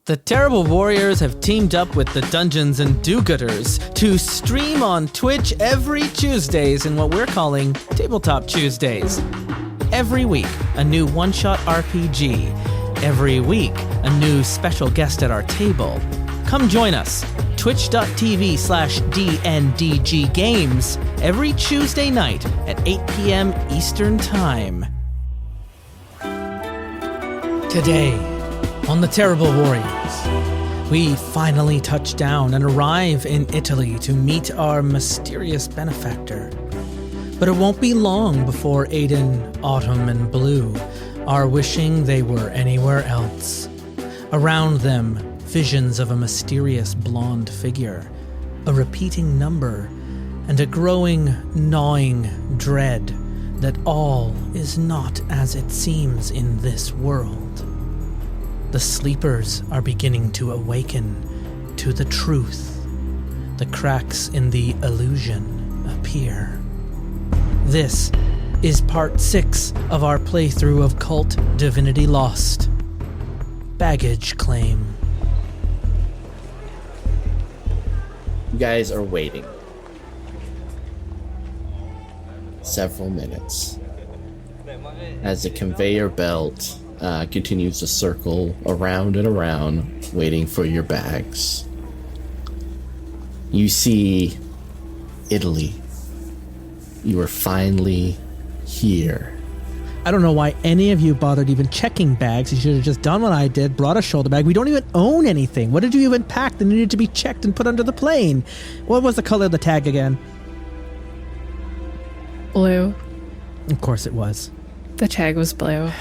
The Terrible Warriors have teamed up with the Dungeons and Do-Gooders to stream on Twitch every Tuesdays in what we're calling Tabletop Tuesdays. Every week, a new one-shot RPG. Every week, a new special guest at our table. Come join us, twitch.tv/DNDG Games, every Tuesday night at 8 p.m. Eastern Time. Today, on the Terrible Warriors, we finally touch down and arrive in Italy to meet our mysterious benefactor. But it won't be long before Aiden, Autumn, and Blue are wishing they were anywhere else. Around them, visions of a mysterious blonde figure, a repeating number, and a growing, gnawing dread that all is not as it seems in this world. The sleepers are beginning to awaken to the truth. The cracks in the illusion appear. This is part 6 of our playthrough of Kult Divinity Lost. Baggage claim. You guys are waiting. Several minutes. As the conveyor belt continues to circle around and around, waiting for your bags. You see Italy. You are finally here. I don't know why any of you bothered even checking bags. You should have just done what I did, brought a shoulder bag. We don't even own anything. What did you even pack that needed to be checked and put under the plane? What was the color of the tag again? Blue. Of course it was. The tag was blue.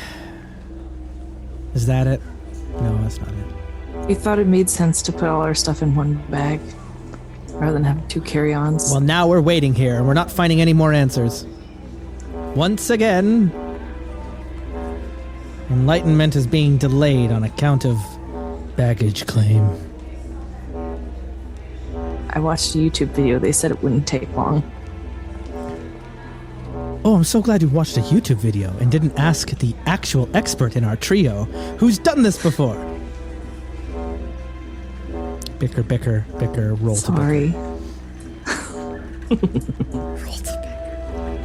Is that it? No, that's not it. We thought it made sense to put all our stuff in one bag rather than have 2 carry-ons. Well, now we're waiting here, and we're not finding any more answers. Once again, enlightenment is being delayed on account of baggage claim. I watched a YouTube video. They said it wouldn't take long. Oh, I'm so glad you watched a YouTube video and didn't ask the actual expert in our trio who's done this before. Bicker, bicker, bicker, roll Sorry. to bicker. Roll to bicker.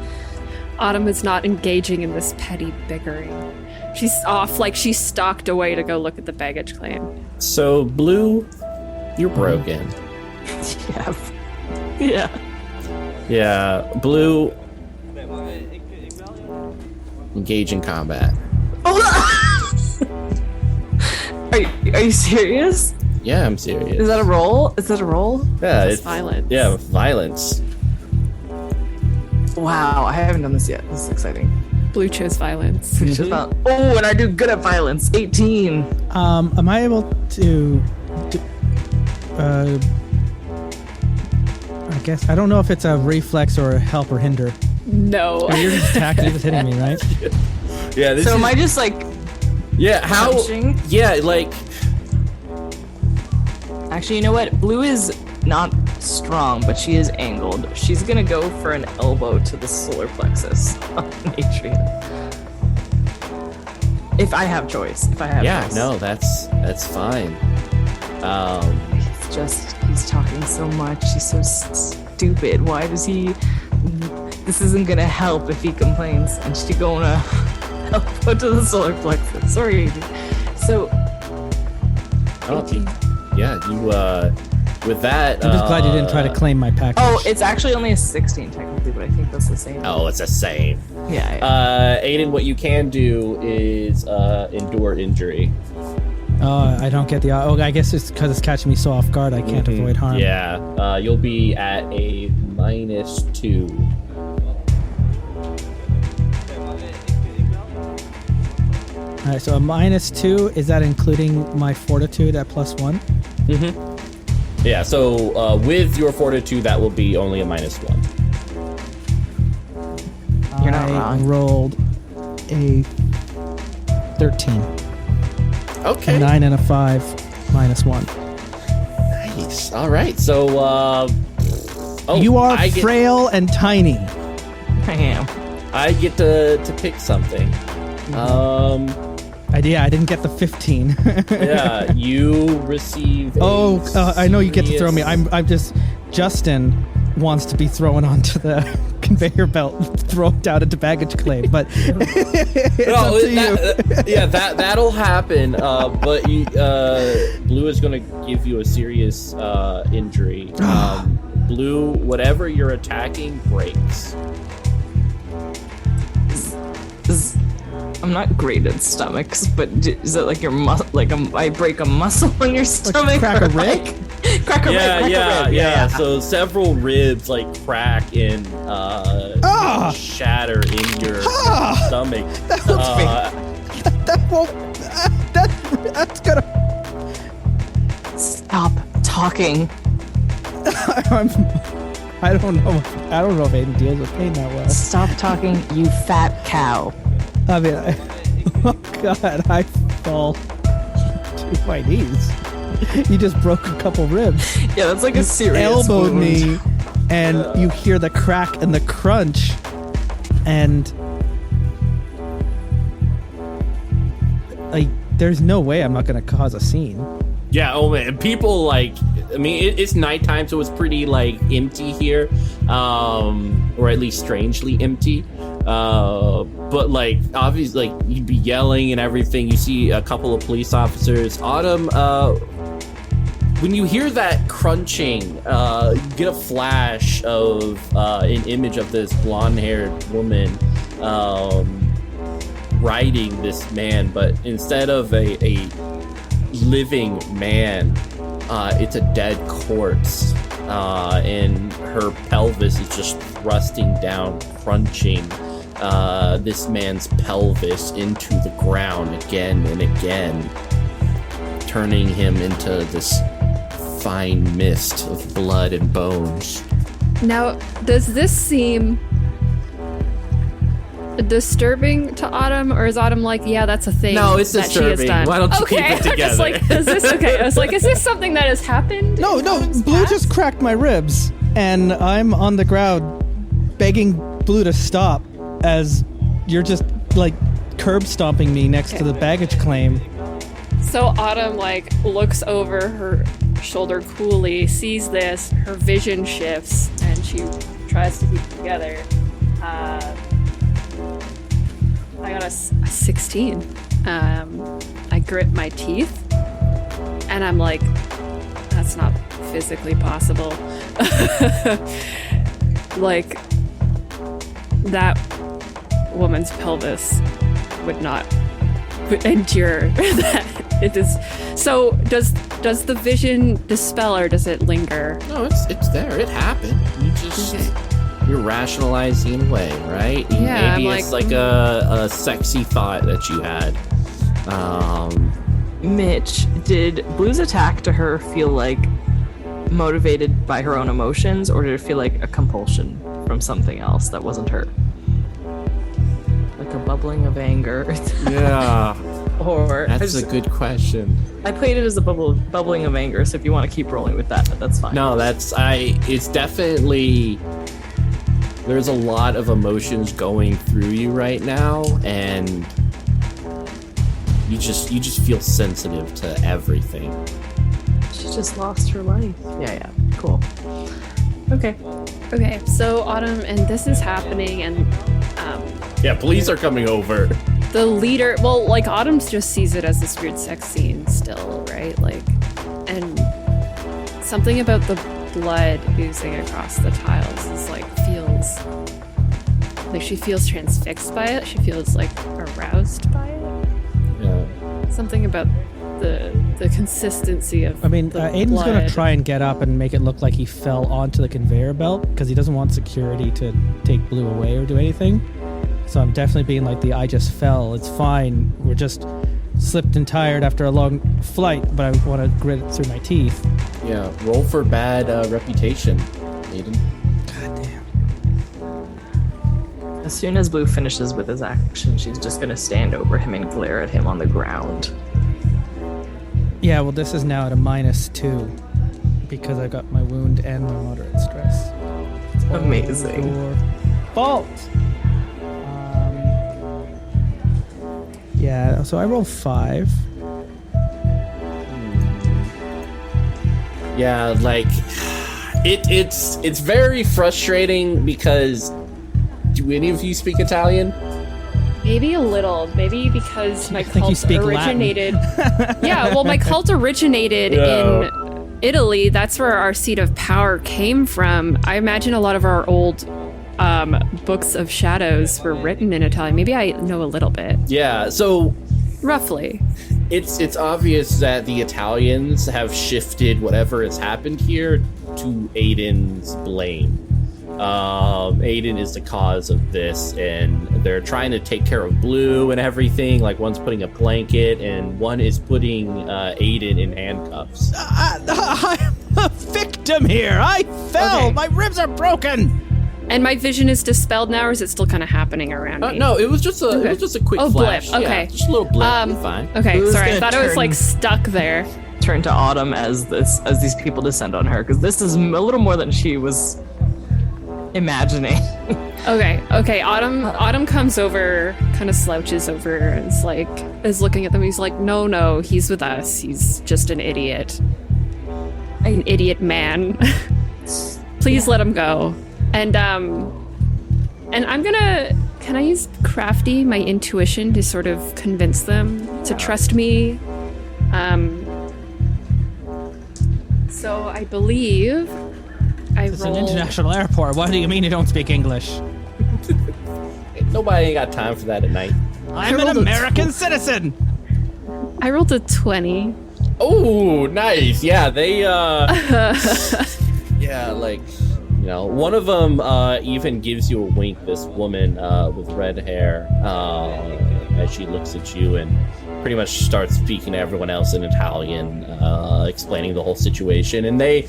Autumn is not engaging in this petty bickering. She's off like she stalked away to go look at the baggage claim. So, Blue, you're broken. Yeah. Yeah, Blue, engage in combat. Are you serious? Yeah, I'm serious. Is that a roll? Yeah, It's violence. Yeah, violence. Wow, I haven't done this yet. This is exciting. Blue chose violence. Oh, and I do good at violence. 18. Am I able to I guess I don't know if it's a reflex or a help or hinder. No. Oh, you're just attacking, you're just hitting me, right? Yeah, this So is, am I just like yeah, how punching? Yeah, like Actually, you know what? Blue is not strong, but she is angled. She's gonna go for an elbow to the solar plexus on Adrian. If I have choice. yeah, no, that's fine. It's just, he's talking so much. He's so stupid. Why does he... This isn't gonna help if he complains. And she's gonna elbow to the solar plexus. Sorry, Adrian. So... Yeah, you, with that... I'm just glad you didn't try to claim my package. Oh, it's actually only a 16 technically, but I think that's the same. Oh, it's the same. Yeah. Aiden, what you can do is endure injury. I don't get the... Oh, I guess it's because it's catching me so off guard I can't avoid harm. Yeah, you'll be at a -2. Alright, so a -2, is that including my fortitude at +1? Yeah, so with your fortitude, that will be only a -1. You're not I wrong. rolled a 13. Okay. A 9 and a 5, -1. Nice. All right. So, you are frail and tiny. I am. I get to pick something. I didn't get the 15. Yeah, you receive. I know you get to throw me. I'm just. Justin wants to be thrown onto the conveyor belt, thrown down into baggage claim, but it's up to you. That'll happen. But Blue is going to give you a serious injury. Blue, whatever you're attacking breaks. I'm not great at stomachs, but is it like your I break a muscle on your stomach? Crack a rib? Crack a rib. Yeah. So several ribs like crack and shatter in your stomach. That's gonna. Stop talking. I don't know if Aiden deals with pain that well. Stop talking, you fat cow. I mean, oh God, I fall to my knees. You just broke a couple ribs. Yeah, that's like a serious elbowed wound. me, and you hear the crack and the crunch, and like, there's no way I'm not gonna cause a scene. Yeah, oh man, people it's nighttime, so it's pretty empty here, or at least strangely empty. But obviously, you'd be yelling and everything. You see a couple of police officers. Autumn, when you hear that crunching, you get a flash of an image of this blonde-haired woman riding this man, but instead of a living man, it's a dead corpse, and her pelvis is just thrusting down, crunching this man's pelvis into the ground again and again, turning him into this fine mist of blood and bones. Now, does this seem disturbing to Autumn, or is Autumn yeah, that's a thing? No, it's that disturbing. She has done? Why don't you keep it together? Just is this okay? I was is this something that has happened? No, Blue just cracked my ribs, and I'm on the ground begging Blue to stop as you're just curb stomping me next to the baggage claim. So Autumn looks over her shoulder coolly, sees this, her vision shifts, and she tries to keep it together. I got a 16. I grit my teeth, and I'm that's not physically possible. That woman's pelvis would not endure that. It is. So does the vision dispel, or does it linger? No, it's there. It happened. You just you're rationalizing away, right? Yeah, maybe it's a sexy thought that you had. Mitch, did Blue's attack to her feel motivated by her own emotions, or did it feel like a compulsion from something else that wasn't her? Like a bubbling of anger. Yeah. Or that's a good question. I played it as a bubbling of anger, so if you want to keep rolling with that, that's fine. No, it's definitely, there's a lot of emotions going through you right now, and you just feel sensitive to everything. She just lost her life. Yeah, cool. Okay, so Autumn, and this is happening, and yeah, police are coming over. The leader, Autumn just sees it as this weird sex scene still, right? And something about the blood oozing across the tiles is feels she feels transfixed by it. She feels aroused by it. Yeah. Something about the consistency of. Aiden's gonna try and get up and make it look like he fell onto the conveyor belt because he doesn't want security to take Blue away or do anything. So I'm definitely being I just fell. It's fine. We're just slipped and tired after a long flight, but I want to grit it through my teeth. Yeah, roll for bad reputation, Aiden. God damn. As soon as Blue finishes with his action, she's just gonna stand over him and glare at him on the ground. Yeah, well, this is now at a -2 because I got my wound and my moderate stress. It's all amazing. your fault. Yeah, so I roll 5. Yeah, like it's very frustrating because do any of you speak Italian? Maybe a little. Maybe because my think you cult speak originated. Yeah, well, my cult originated in Italy. That's where our seat of power came from. I imagine a lot of our old books of shadows were written in Italian. Maybe I know a little bit. Yeah, so Roughly. it's obvious that the Italians have shifted whatever has happened here to Aiden's blame. Aiden is the cause of this, and they're trying to take care of Blue and everything. Like, one's putting a blanket, and one is putting Aiden in handcuffs. I'm a victim here. I fell. Okay. My ribs are broken. And my vision is dispelled now, or is it still kind of happening around me? No, it was just a quick flash. Blip. Okay. Yeah, just a little blip. Fine. Okay, Who's sorry. I gonna thought I was turn- like stuck there. Turn to Autumn as these people descend on her, because this is a little more than she was imagining. Okay. Autumn comes over, kind of slouches over, and is looking at them. He's like, no, he's with us. He's just an idiot. An idiot man. Please let him go. And I'm gonna. Can I use crafty, my intuition, to sort of convince them to trust me? So I believe It's an international airport. What do you mean you don't speak English? Nobody ain't got time for that at night. I'm an American citizen. I rolled a 20. Oh, nice. Yeah, they yeah, like, you know, one of them even gives you a wink, this woman with red hair, as she looks at you and pretty much starts speaking to everyone else in Italian, explaining the whole situation, and they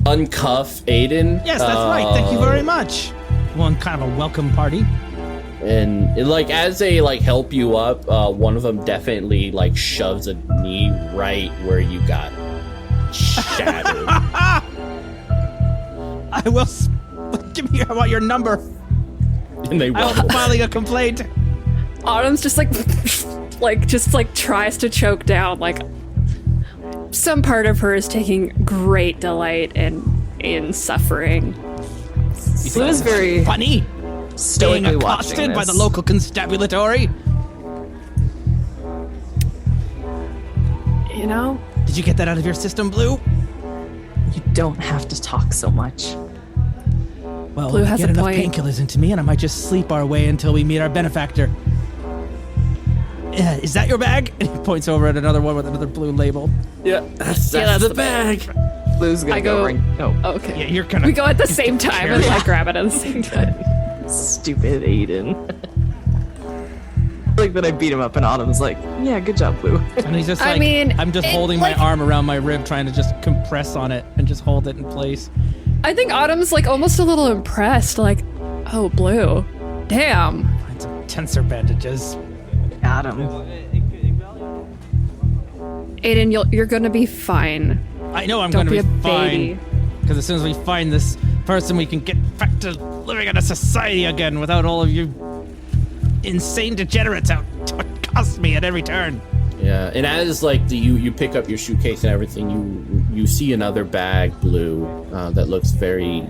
uncuff Aiden. Yes, that's right. Thank you very much. One kind of a welcome party. And like, as they like help you up, one of them definitely like shoves a knee right where you got shattered. I will. Give me. I want your number. And they I will wobble. filing a complaint. Autumn's just like tries to choke down. Like, some part of her is taking great delight in suffering. Blue is very Funny. Being stoically watching accosted by this. the local constabulary. You know, Did you get that out of your system, Blue? You don't have to talk so much. Well, Blue has get a enough point. painkillers into me, and I might just sleep our way until we meet our benefactor. Is that your bag? And he points over at another one with another blue label. Yeah, that's that's the the bag. Blue's gonna I go- over and no, okay. Yeah, you're gonna. We go at the same time and like grab it at the same time. stupid Aiden. Like that I beat him up and Autumn's like, yeah, good job, Blue. And he's just I like, mean, I'm just it, holding like- my arm around my rib, trying to just compress on it and just hold it in place. I think Autumn's like almost a little impressed. Like, oh, Blue, damn. Find some tensor bandages. Got him. Aiden, you're gonna be fine. I know I'm Don't going to be be a baby. fine. Because as soon as we find this person, we can get back to living in a society again without all of you insane degenerates out to accost me at every turn. Yeah, and as like you pick up your suitcase and everything, you see another bag, Blue, that looks very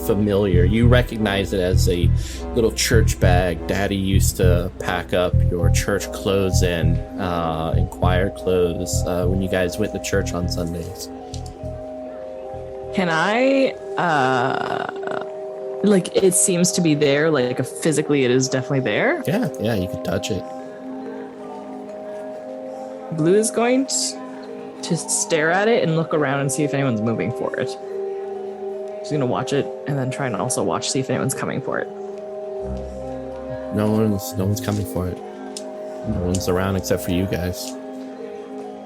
familiar. You recognize it as a little church bag Daddy used to pack up your church clothes in choir clothes when you guys went to church on Sundays. Can I like it seems to be there, like physically it is definitely there. Yeah, you can touch it. Blue is going to stare at it and look around and see if anyone's moving for it. She's gonna watch it and then try and also see if anyone's coming for it. No one's coming for it. No one's around except for you guys.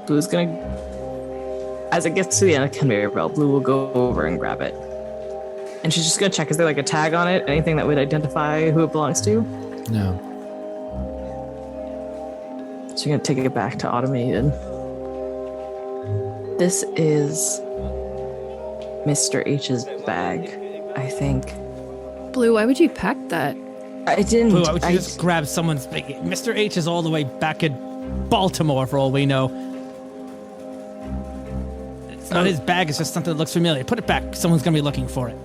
Blue's gonna, as it gets to the end of the conveyor belt, Blue will go over and grab it. And she's just gonna check, is there like a tag on it? Anything that would identify who it belongs to? No. She's gonna take it back to Automated. This is Mr. H's bag, I think. Blue, why would you pack that? I didn't. Blue, I would just grab someone's big. Mr. H is all the way back in Baltimore for all we know. It's not his bag, it's just something that looks familiar. Put it back. Someone's going to be looking for it.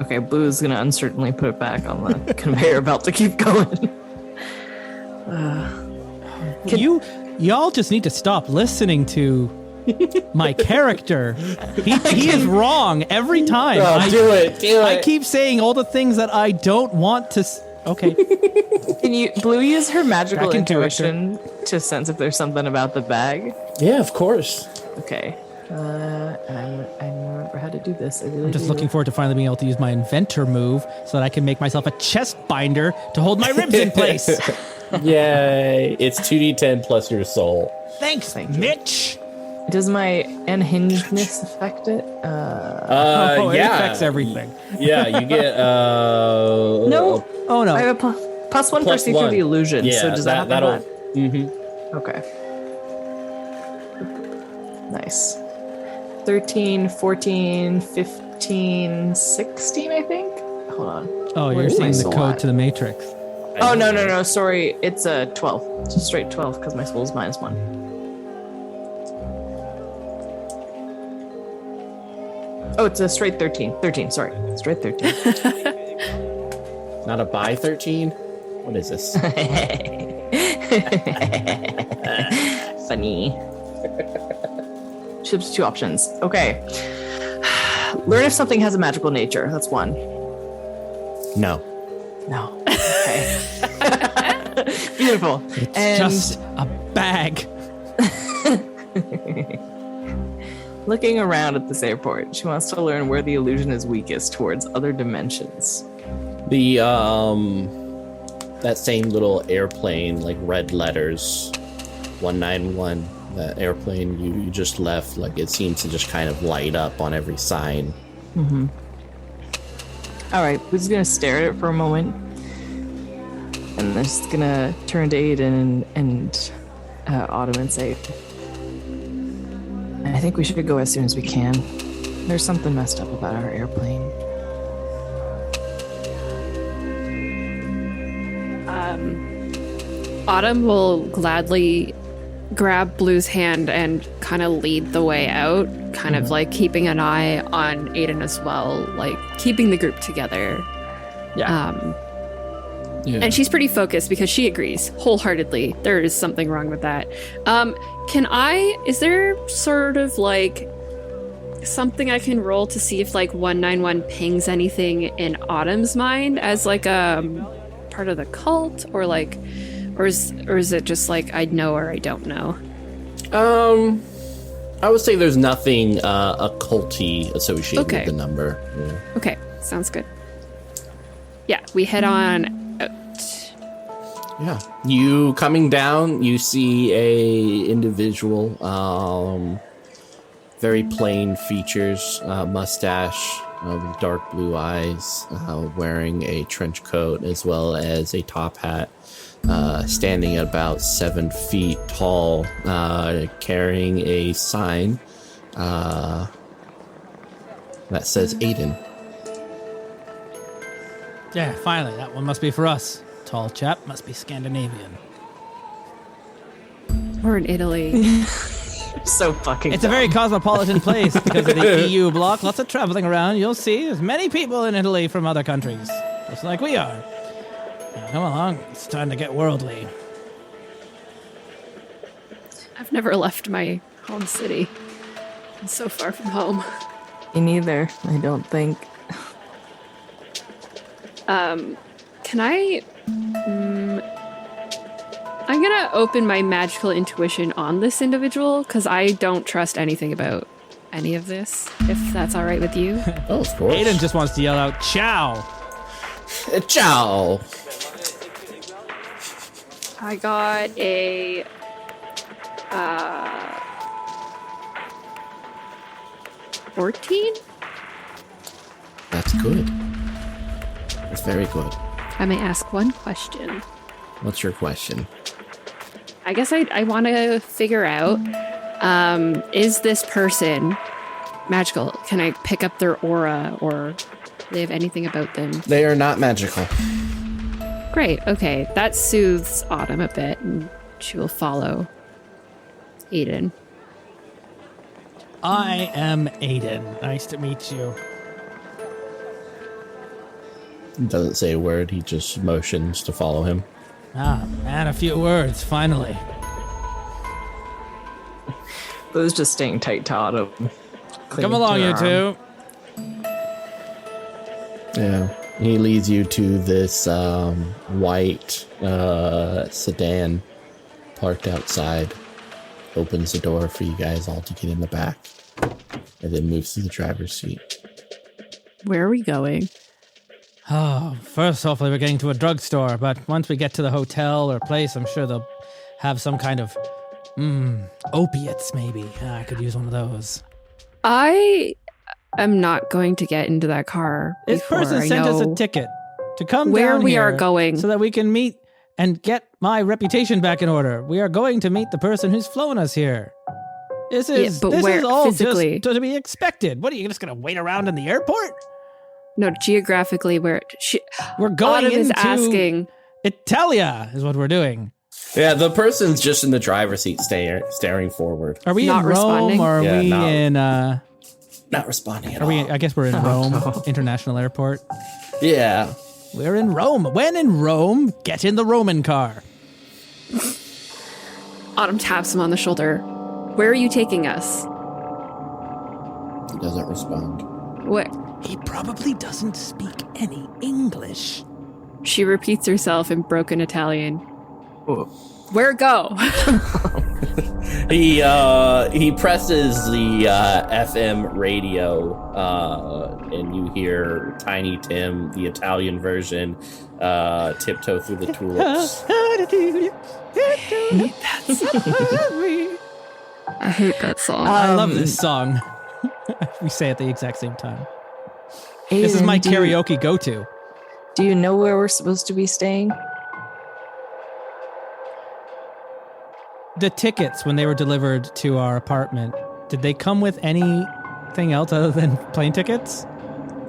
Okay, Blue's gonna uncertainly put it back on the conveyor belt to keep going. Y'all just need to stop listening to my character. He is wrong every time. Do it. I keep saying all the things that I don't want to. Okay. Can you, Blue, use her magical Back into intuition to sense if there's something about the bag? Yeah, of course. Okay. And I remember how to do this. I really I'm just do. looking forward to finally being able to use my inventor move so that I can make myself a chest binder to hold my ribs in place. Yay. It's 2d10 plus your soul. Thanks, Thank you. Mitch. Does my unhingedness affect it? It Yeah. affects everything. Yeah, you get No. Oh, no. I have a plus one Plus for see through one. the illusion. Yeah, so does that that'll. happen? Mm-hmm. Okay. Nice. 13, 14, 15, 16, I think? Hold on. Oh, you're Where's my seeing the soul code at? to the Matrix. Oh, no. Sorry. It's a 12. It's a straight 12 because my soul's -1. Oh, it's a straight 13. 13, sorry. Straight 13. Not a by 13? What is this? Funny. Ships 2 options. Okay. Learn if something has a magical nature. That's 1. No. No. Okay. Beautiful. It's just a bag. Looking around at this airport, she wants to learn where the illusion is weakest towards other dimensions. The that same little airplane, like red letters, 191. That airplane you just left, like it seems to just kind of light up on every sign. Mm-hmm. All right, we're just gonna stare at it for a moment, and I'm just gonna turn to Aiden and Autumn and say, "I think we should go as soon as we can. There's something messed up about our airplane." Autumn will gladly grab Blue's hand and kind of lead the way out, kind of like keeping an eye on Aiden as well, like keeping the group together. Yeah. And she's pretty focused because she agrees wholeheartedly there is something wrong with that. Is there sort of like something I can roll to see if like 191 pings anything in Autumn's mind as like a part of the cult, or like, or is it just like I know or I don't know? I would say there's nothing occulty associated with the number. Yeah. Okay, sounds good. Yeah, we head on out. Yeah. You coming down, you see a individual, very plain features, mustache, dark blue eyes, wearing a trench coat as well as a top hat, standing at about 7 feet tall, carrying a sign that says Aiden. Yeah, finally, that one must be for us. Tall chap, must be Scandinavian. We're in Italy. So fucking It's a very cosmopolitan place because of the EU bloc. Lots of traveling around. You'll see there's many people in Italy from other countries, just like we are. Now, come along, it's time to get worldly. I've never left my home city. I'm so far from home. Me neither, I don't think. Can I... I'm gonna open my magical intuition on this individual, because I don't trust anything about any of this, if that's all right with you. Oh, of course. Aiden just wants to yell out, "Ciao!" Ciao! I got a... 14? That's good. That's very good. I may ask one question. What's your question? I guess I want to figure out, is this person magical? Can I pick up their aura, or do they have anything about them? They are not magical. Great. Okay, that soothes Autumn a bit, and she will follow Aiden. I am Aiden. Nice to meet you. He doesn't say a word. He just motions to follow him. Ah, man, a few words, finally. Blue's just staying tight to Autumn. Come along, you two. Yeah. He leads you to this white sedan parked outside. Opens the door for you guys all to get in the back. And then moves to the driver's seat. Where are we going? Oh, first, hopefully we're getting to a drugstore, but once we get to the hotel or place, I'm sure they'll have some kind of, opiates, maybe. I could use one of those. I am not going to get into that car. This person sent us a ticket to come where down we here are going so that we can meet and get my reputation back in order. We are going to meet the person who's flown us here. This is all physically? just to be expected. What are you just going to wait around in the airport? No, geographically, where We're going Autumn is into asking. Italia is what we're doing. Yeah, the person's just in the driver's seat staring forward. Are we Not in Rome responding? or are Yeah, we not- in Not responding at are we all. I guess we're in Rome International Airport. Yeah. We're in Rome. When in Rome, get in the Roman car. Autumn taps him on the shoulder. Where are you taking us? He doesn't respond. What? He probably doesn't speak any English. She repeats herself in broken Italian. Whoa. Where go? He presses the FM radio, and you hear Tiny Tim, the Italian version, tiptoe through the tulips. I hate that song. I love this song. We say it at the exact same time. This is Aiden, my karaoke go-to. Do you know where we're supposed to be staying? The tickets, when they were delivered to our apartment, did they come with anything else other than plane tickets?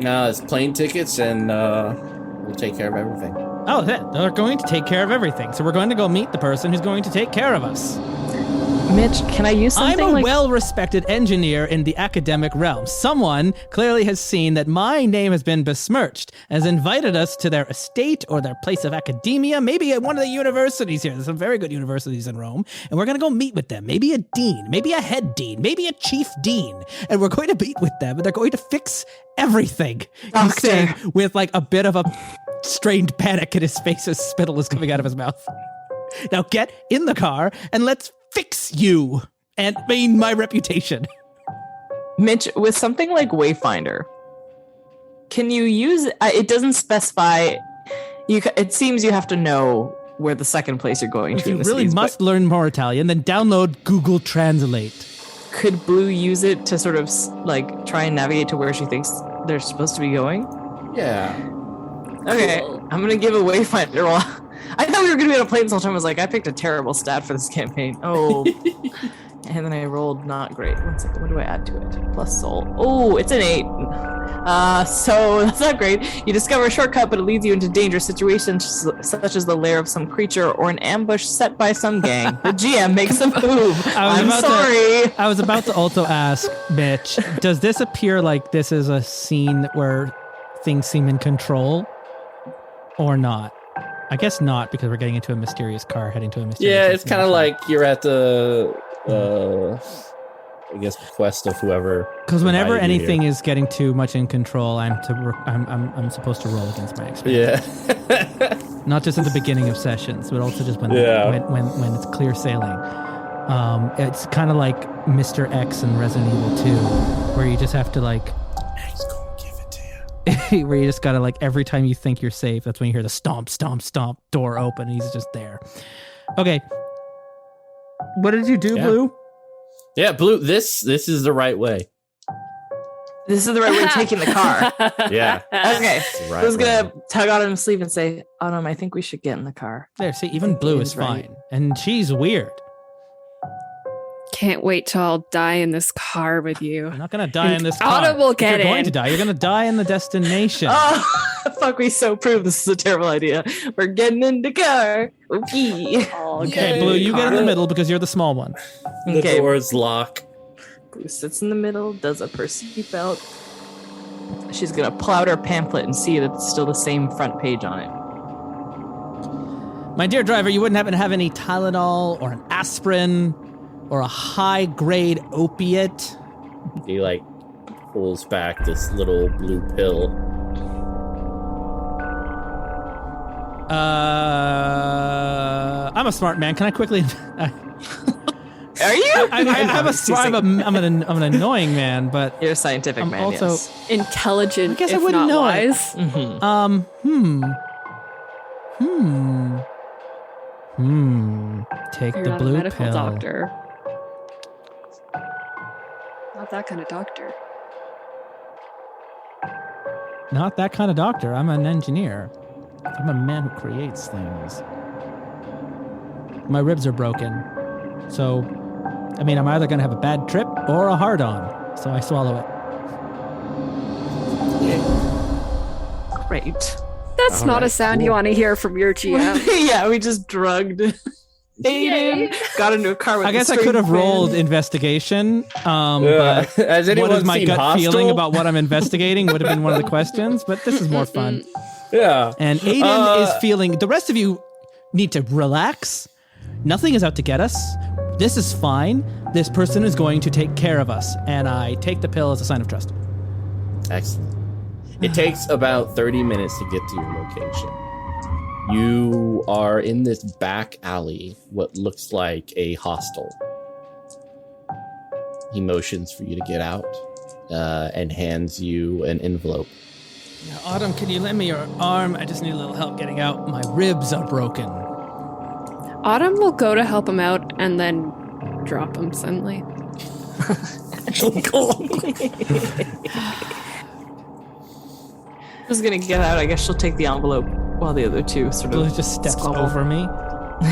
No, it's plane tickets, and we'll take care of everything. Oh, they're going to take care of everything. So we're going to go meet the person who's going to take care of us. Mitch, can I use I'm something a like... well-respected engineer in the academic realm. Someone clearly has seen that my name has been besmirched, has invited us to their estate or their place of academia, maybe at one of the universities here. There's some very good universities in Rome, and we're going to go meet with them. Maybe a dean, maybe a head dean, maybe a chief dean, and we're going to meet with them, and they're going to fix everything. He said with like a bit of a strained panic in his face as spittle is coming out of his mouth. Now get in the car and let's fix you and my reputation. Mitch, with something like Wayfinder, can you use... it doesn't specify... It seems you have to know where the second place you're going If to. you really must learn more Italian, then download Google Translate. Could Blue use it to sort of like try and navigate to where she thinks they're supposed to be going? Yeah. Okay, Cool. I'm gonna give a Wayfinder. Well, I thought we were gonna be on a plane this whole time. I was like, I picked a terrible stat for this campaign. Oh, and then I rolled not great. 1 second, what do I add to it? Plus soul. Oh, it's an 8. So that's not great. You discover a shortcut, but it leads you into dangerous situations, such as the lair of some creature or an ambush set by some gang. The GM makes a move. I'm sorry. I was about to also ask, Mitch, does this appear like this is a scene where things seem in control or not? I guess not, because we're getting into a mysterious car heading to a mysterious Yeah, it's kind of destination. like you're at the, I guess, request of whoever. Because whenever invited you anything here. is getting too much in control, I'm supposed to roll against my experience. Yeah. Not just at the beginning of sessions, but also just when it's clear sailing. It's kind of like Mr. X in Resident Evil 2, where you just have to like, X gonna give it to you. where you just gotta like every time you think you're safe, that's when you hear the stomp, stomp, stomp, door open, and he's just there. Okay. What did you do, Yeah. Blue? Yeah, Blue. This is the right way. This is the right way of taking the car. Yeah. Okay. It's the right I was gonna way. tug Autumn's sleeve and say, Autumn, I think we should get in the car. There, see, even Blue is Ian's right. fine, and she's weird. Can't wait till I'll die in this car with you. You're not gonna die in this car. Autumn will If get you're going in. to die. You're gonna die in the destination. Oh, Fuck, we so prove this is a terrible idea. We're getting in the car. Okay. Okay, Blue, you get in the middle because you're the small one. The doors lock. Blue sits in the middle, does a her seatbelt. She's gonna pull out her pamphlet and see that it's still the same front page on it. My dear driver, you wouldn't happen to have any Tylenol or an aspirin or a high-grade opiate? He pulls back this little blue pill. I'm a smart man. Can I quickly? Are you? I'm an annoying man, but you're a scientific man. Also yes. intelligent. I guess if I wouldn't not know wise. it. Take You're the not blue a medical pill. doctor. Not that kind of doctor. Not that kind of doctor. I'm an engineer. I'm a man who creates things. My ribs are broken. So, I'm either going to have a bad trip or a hard-on. So I swallow it. Great. That's All not right, a sound cool. you want to hear from your GM. Yeah, we just drugged Aiden. Got into a car with I guess I string could have fan. rolled investigation, but Has anyone what is my seen gut Hostel? feeling about what I'm investigating would have been one of the questions, but this is more fun. Yeah. And Aiden is feeling... The rest of you need to relax. Nothing is out to get us. This is fine. This person is going to take care of us. And I take the pill as a sign of trust. Excellent. It takes about 30 minutes to get to your location. You are in this back alley, what looks like a hostel. He motions for you to get out and hands you an envelope. Now, Autumn, can you lend me your arm? I just need a little help getting out. My ribs are broken. Autumn will go to help him out and then drop him suddenly. Who's gonna get out? I guess she'll take the envelope while the other two sort Blue of just steps squabble. over me.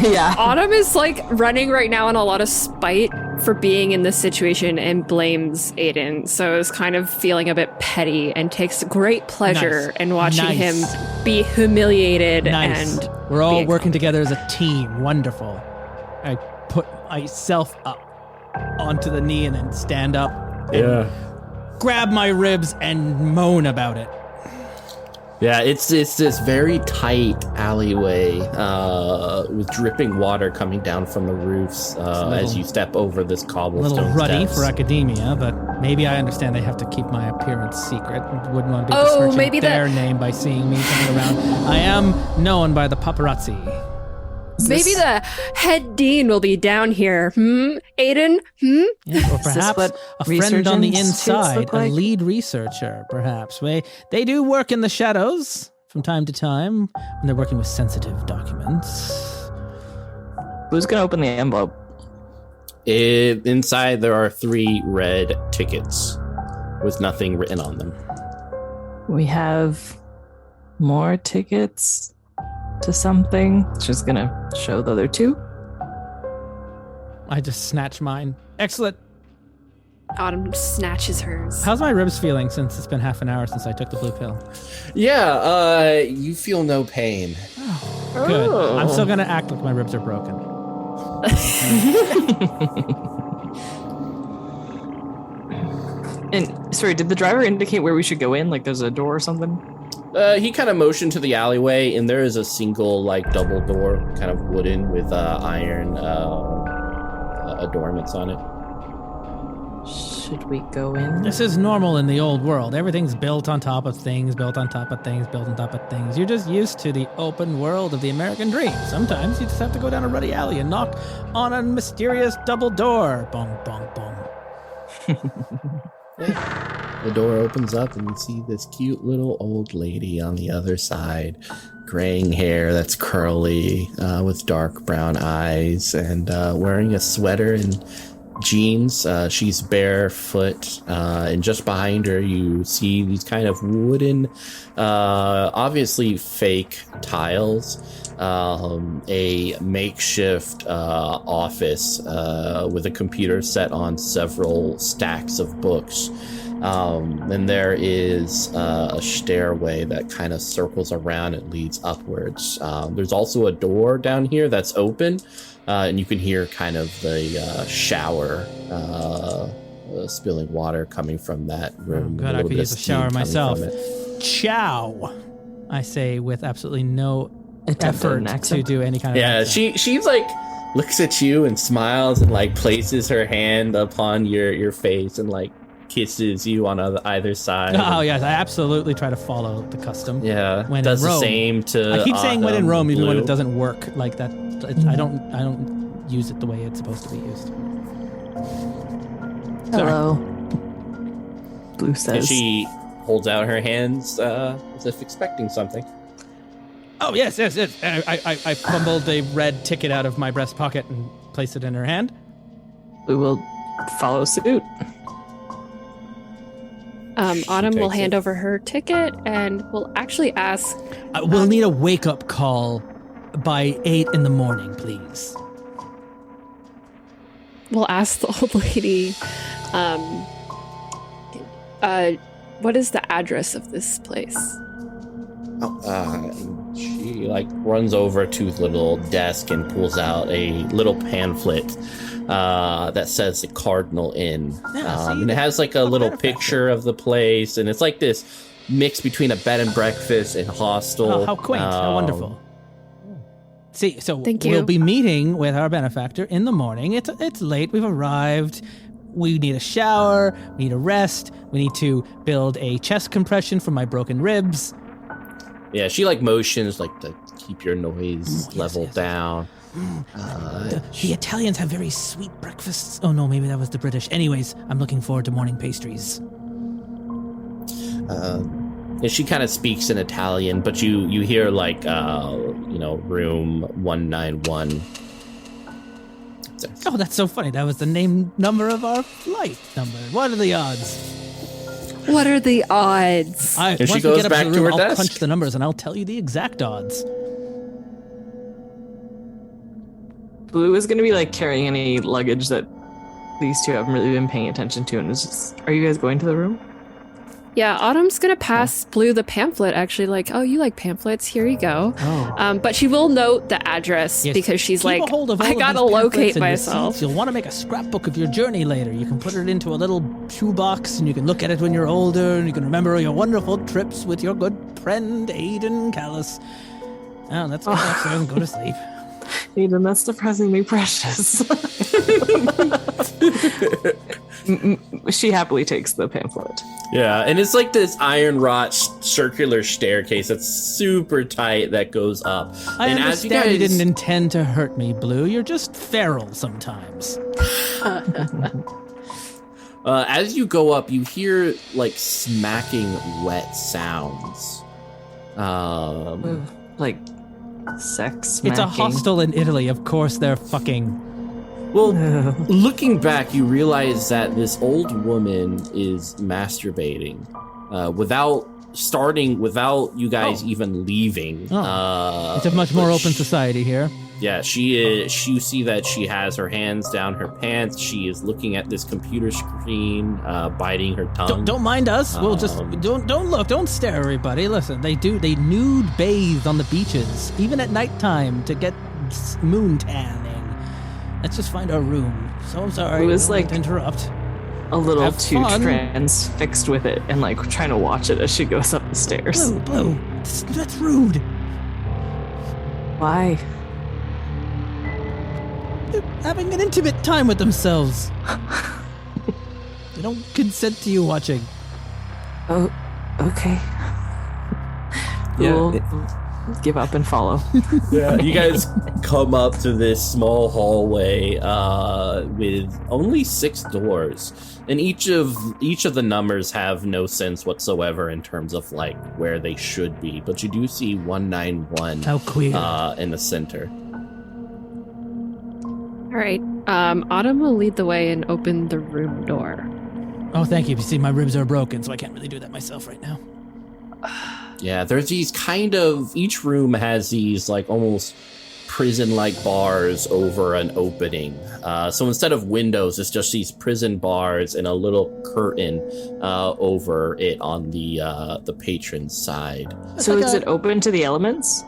Yeah. Autumn is running right now in a lot of spite for being in this situation and blames Aiden. So is kind of feeling a bit petty and takes great pleasure Nice. in watching Nice. him be humiliated Nice. and We're all be working together as a team. Wonderful. I put myself up onto the knee and then stand up. Yeah. Grab my ribs and moan about it. Yeah, it's this very tight alleyway with dripping water coming down from the roofs as you step over this A cobblestone little ruddy steps. for academia, but maybe I understand they have to keep my appearance secret. Wouldn't want to be Oh, besmirching maybe their name by seeing me coming around. I am known by the paparazzi. Maybe the head dean will be down here. Aiden? Yeah, or perhaps what a friend on the resurgence kids inside, look like? a lead researcher, perhaps. They do work in the shadows from time to time when they're working with sensitive documents. Who's gonna open the envelope? Inside there are 3 red tickets with nothing written on them. We have more tickets to something. She's gonna show the other two. I just snatch mine. Excellent. Autumn snatches hers. How's my ribs feeling since it's been half an hour since I took the blue pill? Yeah, you feel no pain. Good. Oh. I'm still gonna act like my ribs are broken. And sorry, did the driver indicate where we should go in? Like there's a door or something? He kind of motioned to the alleyway, and there is a single, double door, kind of wooden with iron adornments on it. Should we go in? This is normal in the old world. Everything's built on top of things, built on top of things, built on top of things. You're just used to the open world of the American dream. Sometimes you just have to go down a ruddy alley and knock on a mysterious double door. Bong, bong, bong. The door opens up, and you see this cute little old lady on the other side. Graying hair that's curly, with dark brown eyes, and wearing a sweater and jeans. She's barefoot, and just behind her you see these kind of wooden, obviously fake tiles, a makeshift office with a computer set on several stacks of books, And there is a stairway that kind of circles around and leads upwards. There's also a door down here that's open, and you can hear kind of the shower spilling water coming from that room. Oh, good, I could use a shower myself. Ciao, I say with absolutely no effort to do any kind of accent. She's like looks at you and smiles and like places her hand upon your face and like kisses you on either side. Oh yes, I absolutely try to follow the custom. Yeah, when does in Rome. The same to. I keep saying when in Rome, even when Blue. it doesn't work like that. I don't use it the way it's supposed to be used. Hello. Blue says. And she holds out her hands as if expecting something. Oh yes. I fumbled a red ticket out of my breast pocket and placed it in her hand. Blue will follow suit. Autumn will takes hand it. over her ticket and will actually ask. We'll need a wake-up call by 8 in the morning, please. We'll ask the old lady. What is the address of this place? She like runs over to the little desk and pulls out a little pamphlet that says the Cardinal Inn. And it has like a little picture of the place, and it's like this mix between a bed and breakfast and hostel. Oh, how quaint, how wonderful. See, so Thank you. we'll be meeting with our benefactor in the morning. It's late, we've arrived. We need a shower, we need a rest, we need to build a chest compression for my broken ribs. Yeah, she like motions like to keep your noise level down. The Italians have very sweet breakfasts. Oh no, maybe that was the British. Anyways, I'm looking forward to morning pastries. And she kind of speaks in Italian, but you hear like room 191. Oh, that's so funny. That was the number of our flight number. What are the odds? What are the odds? And she Once we goes get up back to the to room, her I'll desk. punch the numbers and I'll tell you the exact odds. Blue is going to be like carrying any luggage that these two haven't really been paying attention to, and is just, are you guys going to the room? Yeah, Autumn's gonna pass Blue the pamphlet. Actually, like, oh, you like pamphlets? Here you go. Oh. But she will note the address Yes. because she's Keep like, a hold of all I of gotta these pamphlets locate and myself. receipts. You'll want to make a scrapbook of your journey later. You can put it into a little shoebox and you can look at it when you're older and you can remember your wonderful trips with your good friend Aiden Callus. Oh, that's good. So I can go to sleep. Aiden, that's surprisingly precious. She happily takes the pamphlet. Yeah, and it's like this iron wrought circular staircase that's super tight that goes up. I and understand you didn't intend to hurt me, Blue. You're just feral sometimes. As you go up, you hear like smacking wet sounds. Like sex smacking. It's a hostel in Italy. Of course they're fucking. Well, looking back, you realize that this old woman is masturbating without you guys even leaving. It's a much more open society here. Yeah, she is. You see that she has her hands down her pants. She is looking at this computer screen, biting her tongue. Don't mind us. We'll just don't look. Don't stare, everybody. Listen, they nude bathe on the beaches, even at nighttime, to get moon tanning. Let's just find our room. So I'm sorry. It was I didn't like- mean to interrupt. a little Have too fun. transfixed with it and like trying to watch it as she goes up the stairs. Blue, that's rude. Why? They're having an intimate time with themselves. They don't consent to you watching. Oh, okay. Yeah, We'll give up and follow. Yeah, you guys come up to this small hallway with only 6 doors, and each of the numbers have no sense whatsoever in terms of like where they should be. But you do see 191 How queer. in the center. All right. Autumn will lead the way and open the room door. Oh, thank you. You see, my ribs are broken, so I can't really do that myself right now. Yeah, there's these each room has these like almost prison-like bars over an opening. So instead of windows, it's just these prison bars and a little curtain over it on the patron's side. So is it open to the elements?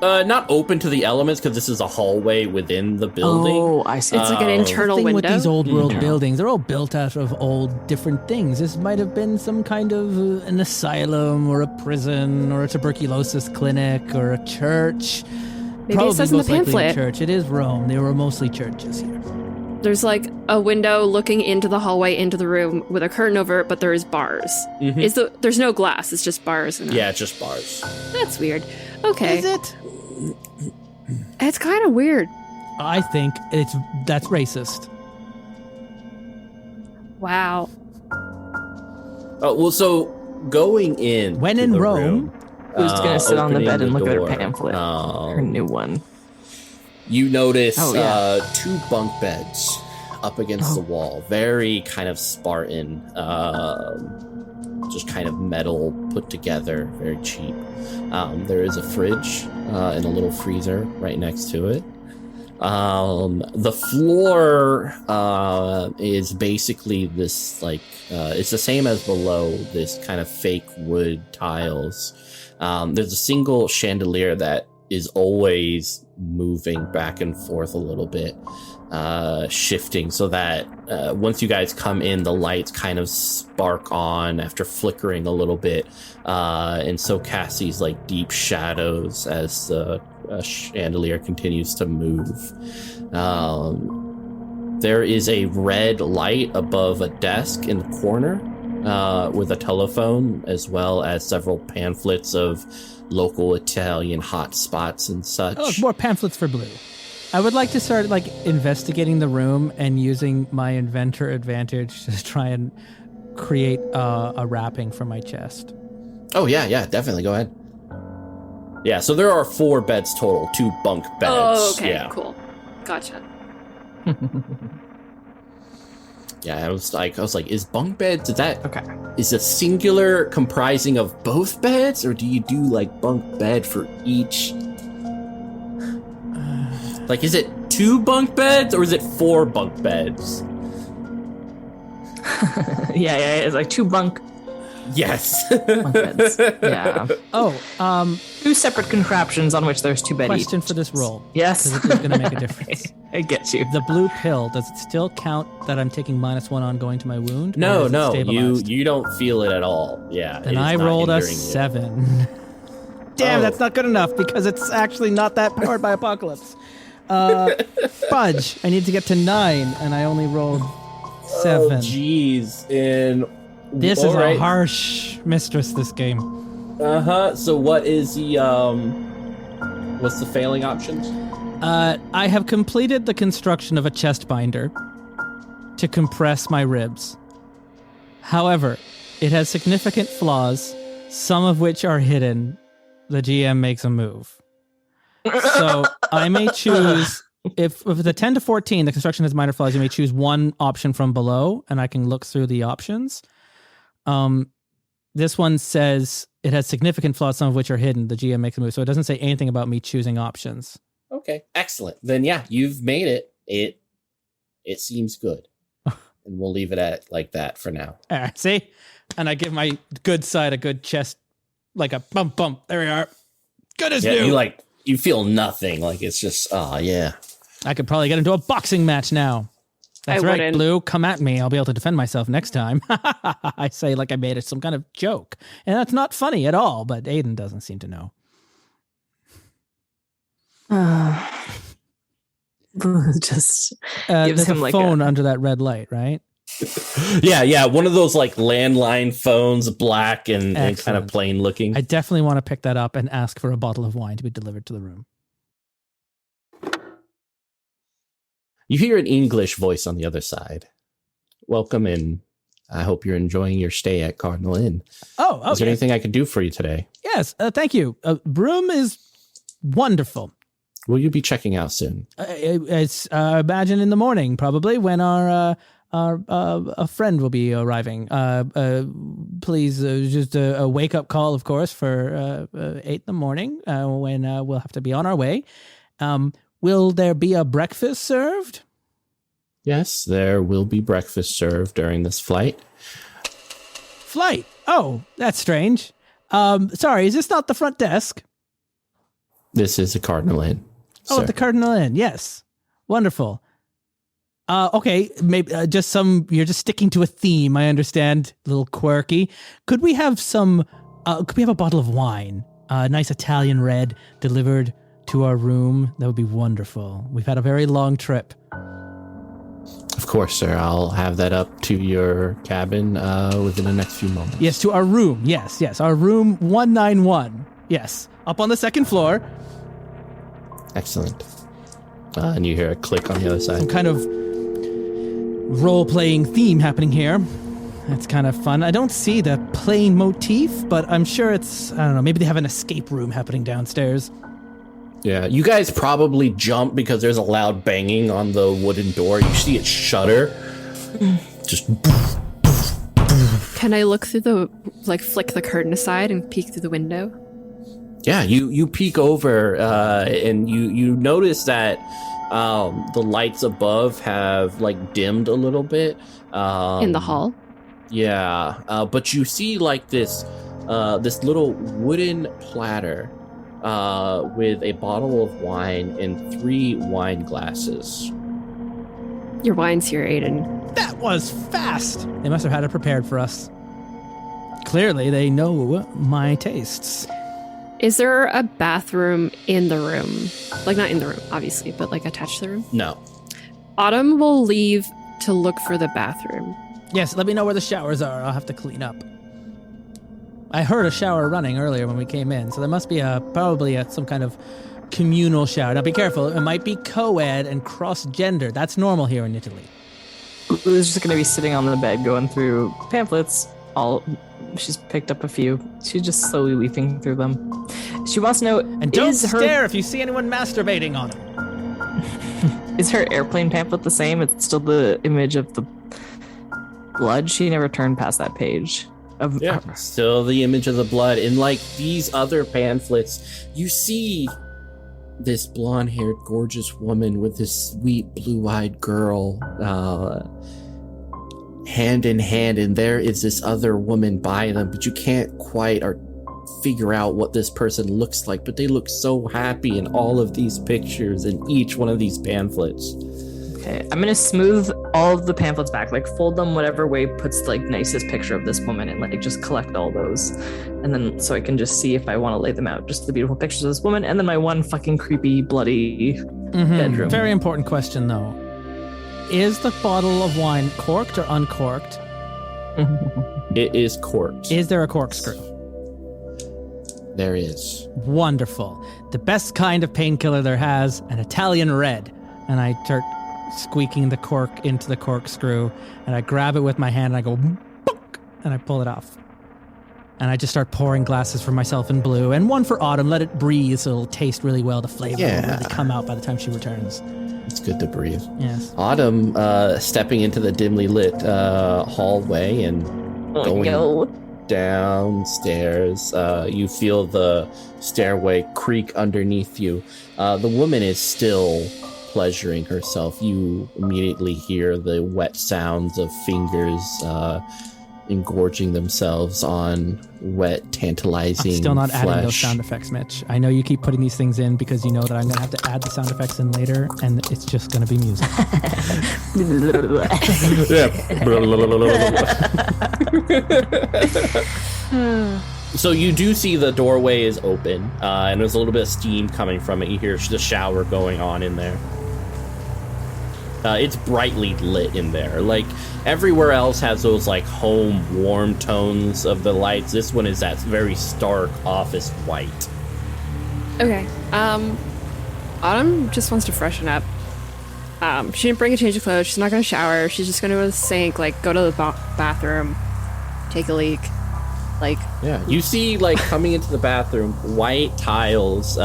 Not open to the elements because this is a hallway within the building. Oh, I see. It's like an internal thing window. with these old world buildings, they're all built out of old different things. This might have been some kind of an asylum or a prison or a tuberculosis clinic or a church. Maybe Probably it says in the most likely a pamphlet. church. It is Rome. They were mostly churches here. There's like a window looking into the hallway into the room with a curtain over it, but there is bars. Mm-hmm. There's no glass, it's just bars. Yeah, just bars. That's weird. Okay. Is it? It's kind of weird. I think that's racist. Wow. Oh, well, so going in. When to in the Rome, room, Who's going to sit on the opening bed and look at door, her pamphlet? Her new one. You notice Oh, yeah. 2 bunk beds up against the wall. Very kind of Spartan, just kind of metal put together, very cheap. There is a fridge and a little freezer right next to it. The floor is basically this, like, it's the same as below, this kind of fake wood tiles. There's a single chandelier that is always moving back and forth a little bit, shifting so that once you guys come in, the lights kind of spark on after flickering a little bit, and so cast these like deep shadows as the chandelier continues to move. There is a red light above a desk in the corner with a telephone, as well as several pamphlets of local Italian hot spots and such. oh, more pamphlets for Blue. I would like to start like investigating the room and using my inventor advantage to try and create a wrapping for my chest. Oh, yeah, definitely. Go ahead. Yeah, so there are 4 beds total, 2 bunk beds. Oh, okay, Yeah. cool. Gotcha. Yeah, I was like, is bunk beds, Okay. is a singular comprising of both beds, or do you do like bunk bed for each? Like, is it 2 bunk beds or is it 4 bunk beds? yeah, it's like 2 bunk Yes. beds. Yeah. Oh, 2 separate contraptions on which there's 2 beds question each. for this roll. Yes. Because it is going to make a difference. I get you. The blue pill, does it still count that I'm taking -1 on going to my wound? or No, is it stabilized? you don't feel it at all. Yeah. And it I is not rolled a hindering you. 7. Damn, Oh. that's not good enough because it's actually not that powered by Apocalypse. Fudge, I need to get to 9 and I only rolled 7. Oh, jeez. And This is alright. a harsh mistress, this game. So what is the what's the failing options? I have completed the construction of a chest binder to compress my ribs. However, it has significant flaws, some of which are hidden. The GM makes a move. So I may choose, if the 10 to 14, the construction has minor flaws, you may choose one option from below, and I can look through the options. This one says it has significant flaws, some of which are hidden. The GM makes a move. So it doesn't say anything about me choosing options. Okay, excellent. Then yeah, you've made it. It seems good. And we'll leave it at like that for now. All right, see? And I give my good side a good chest, like a bump. There we are. Good as Yeah, new. you feel nothing. Like it's just yeah. I could probably get into a boxing match now. That's I right, wouldn't. Blue. Come at me. I'll be able to defend myself next time. I say like I made it some kind of joke. And that's not funny at all, but Aiden doesn't seem to know. Just There's gives a him like phone under that red light, right? Yeah. One of those like landline phones, black and kind of Excellent. plain looking. I definitely want to pick that up and ask for a bottle of wine to be delivered to the room. You hear an English voice on the other side. Welcome in. I hope you're enjoying your stay at Cardinal Inn. Oh, okay. Is there anything I can do for you today? Yes, thank you. Room is wonderful. Will you be checking out soon? It's imagine in the morning, probably when our a friend will be arriving. Please, just a wake up call, of course, for 8 in the morning when we'll have to be on our way. Will there be a breakfast served? Yes, there will be breakfast served during this flight. Flight? Oh, that's strange. Sorry, is this not the front desk? This is a Cardinal Inn. Oh, at the Cardinal Inn, yes. Wonderful. Okay, maybe you're just sticking to a theme, I understand. A little quirky. Could we have a bottle of wine? A nice Italian red delivered to our room? That would be wonderful. We've had a very long trip. Of course, sir. I'll have that up to your cabin within the next few moments. Yes, to our room. Yes. Our room 191. Yes. Up on the second floor. Excellent. And you hear a click on the other side. Some kind of role-playing theme happening here. That's kind of fun. I don't see the plane motif, but I'm sure it's, I don't know, maybe they have an escape room happening downstairs. Yeah, you guys probably jump because there's a loud banging on the wooden door. You see it shudder. Just... Can I look through flick the curtain aside and peek through the window? Yeah, you peek over and you notice that the lights above have dimmed a little bit. In the hall? Yeah, but you see this little wooden platter with a bottle of wine and 3 wine glasses. Your wine's here, Aiden. That was fast! They must have had it prepared for us. Clearly, they know my tastes. Is there a bathroom in the room? Not in the room, obviously, but attached to the room? No. Autumn will leave to look for the bathroom. Yes, let me know where the showers are. I'll have to clean up. I heard a shower running earlier when we came in, so there must be probably some kind of communal shower. Now be careful, it might be co-ed and cross-gender. That's normal here in Italy. Lulu's just going to be sitting on the bed going through pamphlets. She's picked up a few. She's just slowly leafing through them. She wants to know... And don't stare if you see anyone masturbating on them. Is her airplane pamphlet the same? It's still the image of the blood? She never turned past that page. Still the image of the blood. And these other pamphlets, you see this blonde-haired, gorgeous woman with this sweet, blue-eyed girl hand in hand, and there is this other woman by them, but you can't quite figure out what this person looks like, but they look so happy in all of these pictures in each one of these pamphlets. Okay, I'm gonna smooth all of the pamphlets back, fold them whatever way puts the nicest picture of this woman, and just collect all those, and then so I can just see if I want to lay them out, just the beautiful pictures of this woman, and then my one fucking creepy bloody bedroom. Very important question though. Is the bottle of wine corked or uncorked? It is corked. Is there a corkscrew? There is. Wonderful. The best kind of painkiller there has, an Italian red. And I start squeaking the cork into the corkscrew, and I grab it with my hand and I go bonk, and I pull it off. And I just start pouring glasses for myself in blue and one for Autumn. Let it breathe so it'll taste really well. The flavor will really come out by the time she returns. It's good to breathe. Yes. Autumn stepping into the dimly lit hallway and going downstairs. You feel the stairway creak underneath you. The woman is still pleasuring herself. You immediately hear the wet sounds of fingers engorging themselves on wet, tantalizing I'm still not flesh. adding those sound effects, Mitch. I know you keep putting these things in because you know that I'm going to have to add the sound effects in later, and it's just going to be music. So you do see the doorway is open, and there's a little bit of steam coming from it. You hear the shower going on in there. It's brightly lit in there. Everywhere else has those home warm tones of the lights. This one is that very stark office white. Okay. Autumn just wants to freshen up. She didn't bring a change of clothes. She's not going to shower. She's just going to go to the sink, go to the bathroom, take a leak. Yeah, you see coming into the bathroom, white tiles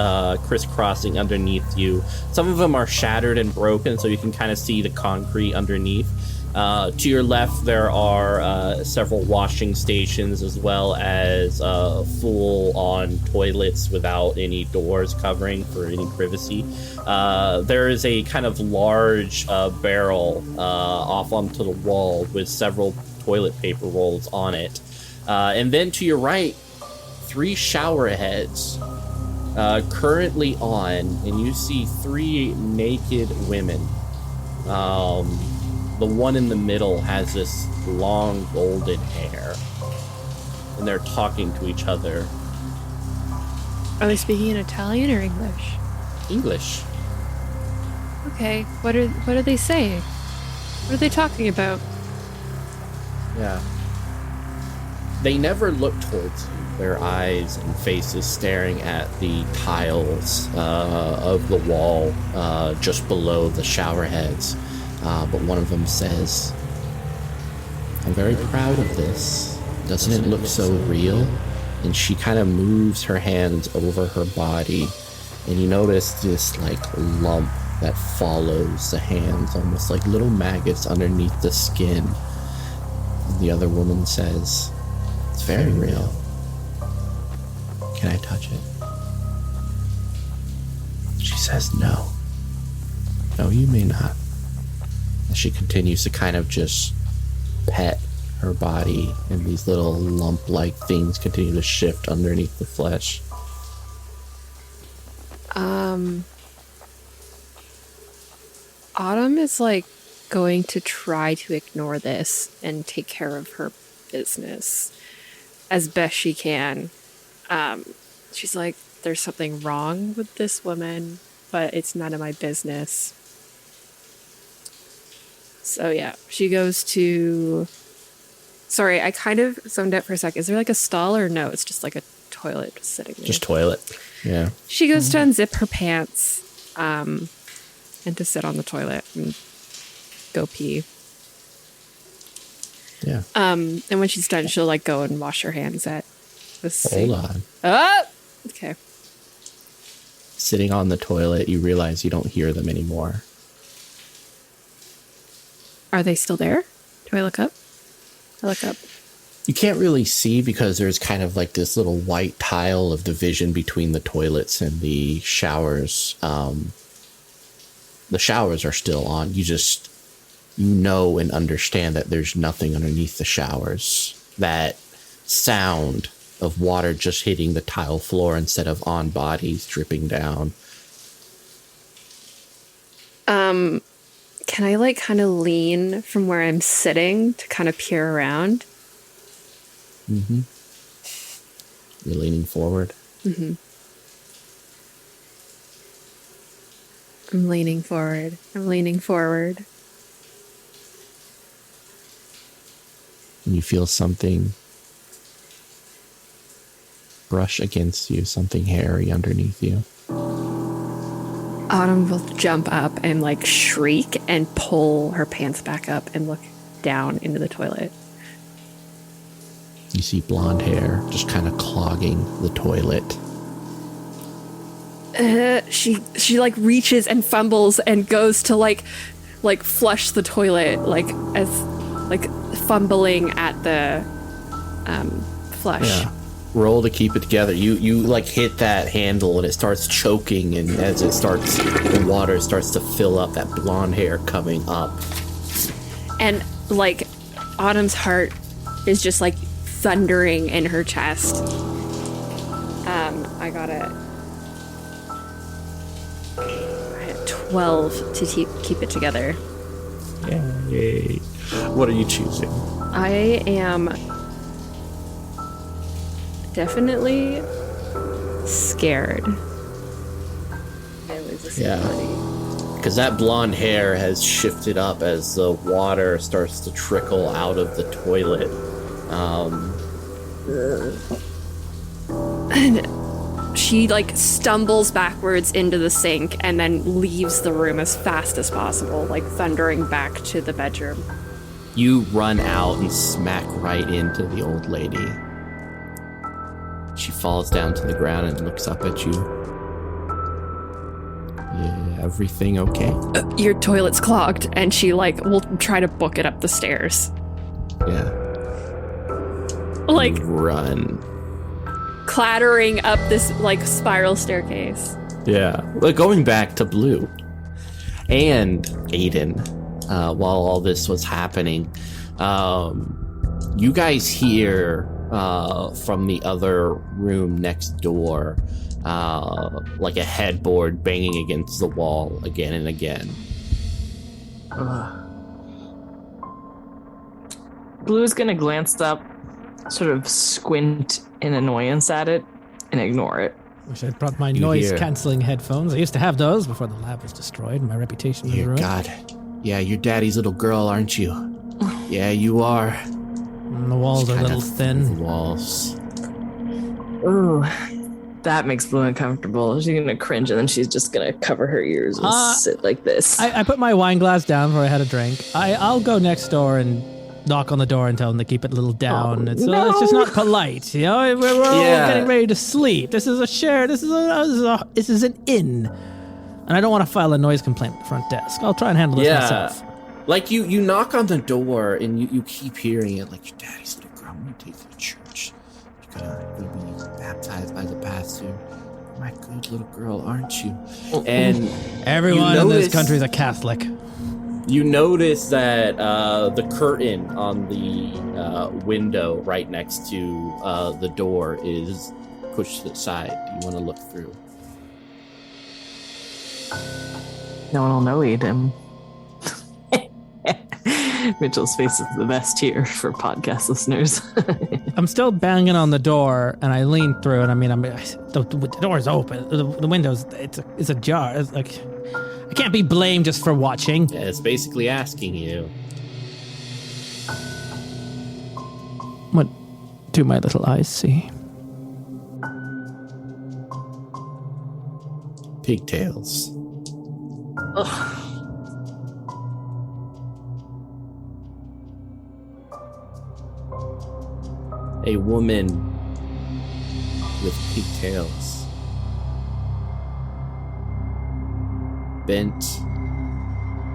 crisscrossing underneath you. Some of them are shattered and broken, so you can kind of see the concrete underneath. To your left, there are several washing stations as well as full-on toilets without any doors covering for any privacy. There is a kind of large barrel off onto the wall with several toilet paper rolls on it. And then to your right, 3 shower heads currently on, and you see 3 naked women. The one in the middle has this long golden hair, and they're talking to each other. Are they speaking in Italian or English? English. Okay, what are they saying? What are they talking about? Yeah. They never look towards you, their eyes and faces staring at the tiles of the wall just below the shower heads. But one of them says, "I'm very proud of this. Doesn't it look so real?" And she kind of moves her hands over her body, and you notice this like lump that follows the hands, almost like little maggots underneath the skin. And the other woman says, "It's very real. Can I touch it?" She says, "No. No, you may not." And she continues to kind of just pet her body, and these little lump-like things continue to shift underneath the flesh. Autumn is like going to try to ignore this and take care of her business as best she can. She's like, there's something wrong with this woman, but it's none of my business. So yeah, she goes to... Sorry, I kind of zoned out for a sec. Is there like a stall or no? It's just like a toilet just sitting there. Just toilet. Yeah. She goes to unzip her pants and to sit on the toilet and go pee. Yeah. And when she's done, she'll like go and wash her hands at the sink. Hold on. Oh! Okay. Sitting on the toilet, you realize you don't hear them anymore. Are they still there? Do I look up? I look up. You can't really see because there's kind of like this little white tile of division between the toilets and the showers. The showers are still on. You know and understand that there's nothing underneath the showers. That sound of water just hitting the tile floor instead of on bodies dripping down. Can I like kind of lean from where I'm sitting to kind of peer around? Mm-hmm. You're leaning forward. Mm-hmm. I'm leaning forward. I'm leaning forward. And you feel something brush against you, something hairy underneath you. Autumn will jump up and like shriek and pull her pants back up and look down into the toilet. You see blonde hair just kind of clogging the toilet. She like reaches and fumbles and goes to like flush the toilet, like as like fumbling at the flush. Yeah. Roll to keep it together. You like hit that handle and it starts choking, and as it starts, the water starts to fill up, that blonde hair coming up. And like Autumn's heart is just like thundering in her chest. I got it. I had 12 to keep it together. Yay. What are you choosing? I am definitely scared. Yeah. Because that blonde hair has shifted up as the water starts to trickle out of the toilet. And she like stumbles backwards into the sink and then leaves the room as fast as possible, like thundering back to the bedroom. You run out and smack right into the old lady. She falls down to the ground and looks up at you. Yeah, everything okay? Your toilet's clogged, and she will try to book it up the stairs. Yeah. Run. Clattering up this spiral staircase. Yeah. But going back to Blue and Aiden, while all this was happening, you guys hear from the other room next door, a headboard banging against the wall again and again. Blue's gonna glance up, sort of squint in annoyance at it, and ignore it. Wish I'd brought my noise-canceling headphones. I used to have those before the lab was destroyed and my reputation was ruined. God. Yeah, you're Daddy's little girl, aren't you? Yeah, you are. And the walls are a little thin. The walls. Ooh, that makes Blue uncomfortable. She's gonna cringe, and then she's just gonna cover her ears and sit like this. I put my wine glass down before I had a drink. I'll go next door and knock on the door and tell them to keep it a little down. It's just not polite, you know. We're all getting ready to sleep. This is a share. This is an inn, and I don't want to file a noise complaint at the front desk. I'll try and handle this myself. You knock on the door and you keep hearing it your daddy's little girl. I'm gonna take you to church. You're gonna be baptized by the pastor. My good little girl, aren't you? And everyone in this country is a Catholic. You notice that the curtain on the window right next to the door is pushed to the side. You want to look through. No one will know Aiden. Mitchell's face is the best here for podcast listeners. I'm still banging on the door, and I lean through, and the door's open. The window's it's ajar. It's I can't be blamed just for watching. Yeah, it's basically asking you. What do my little eyes see? Pigtails. Ugh. A woman with pigtails, bent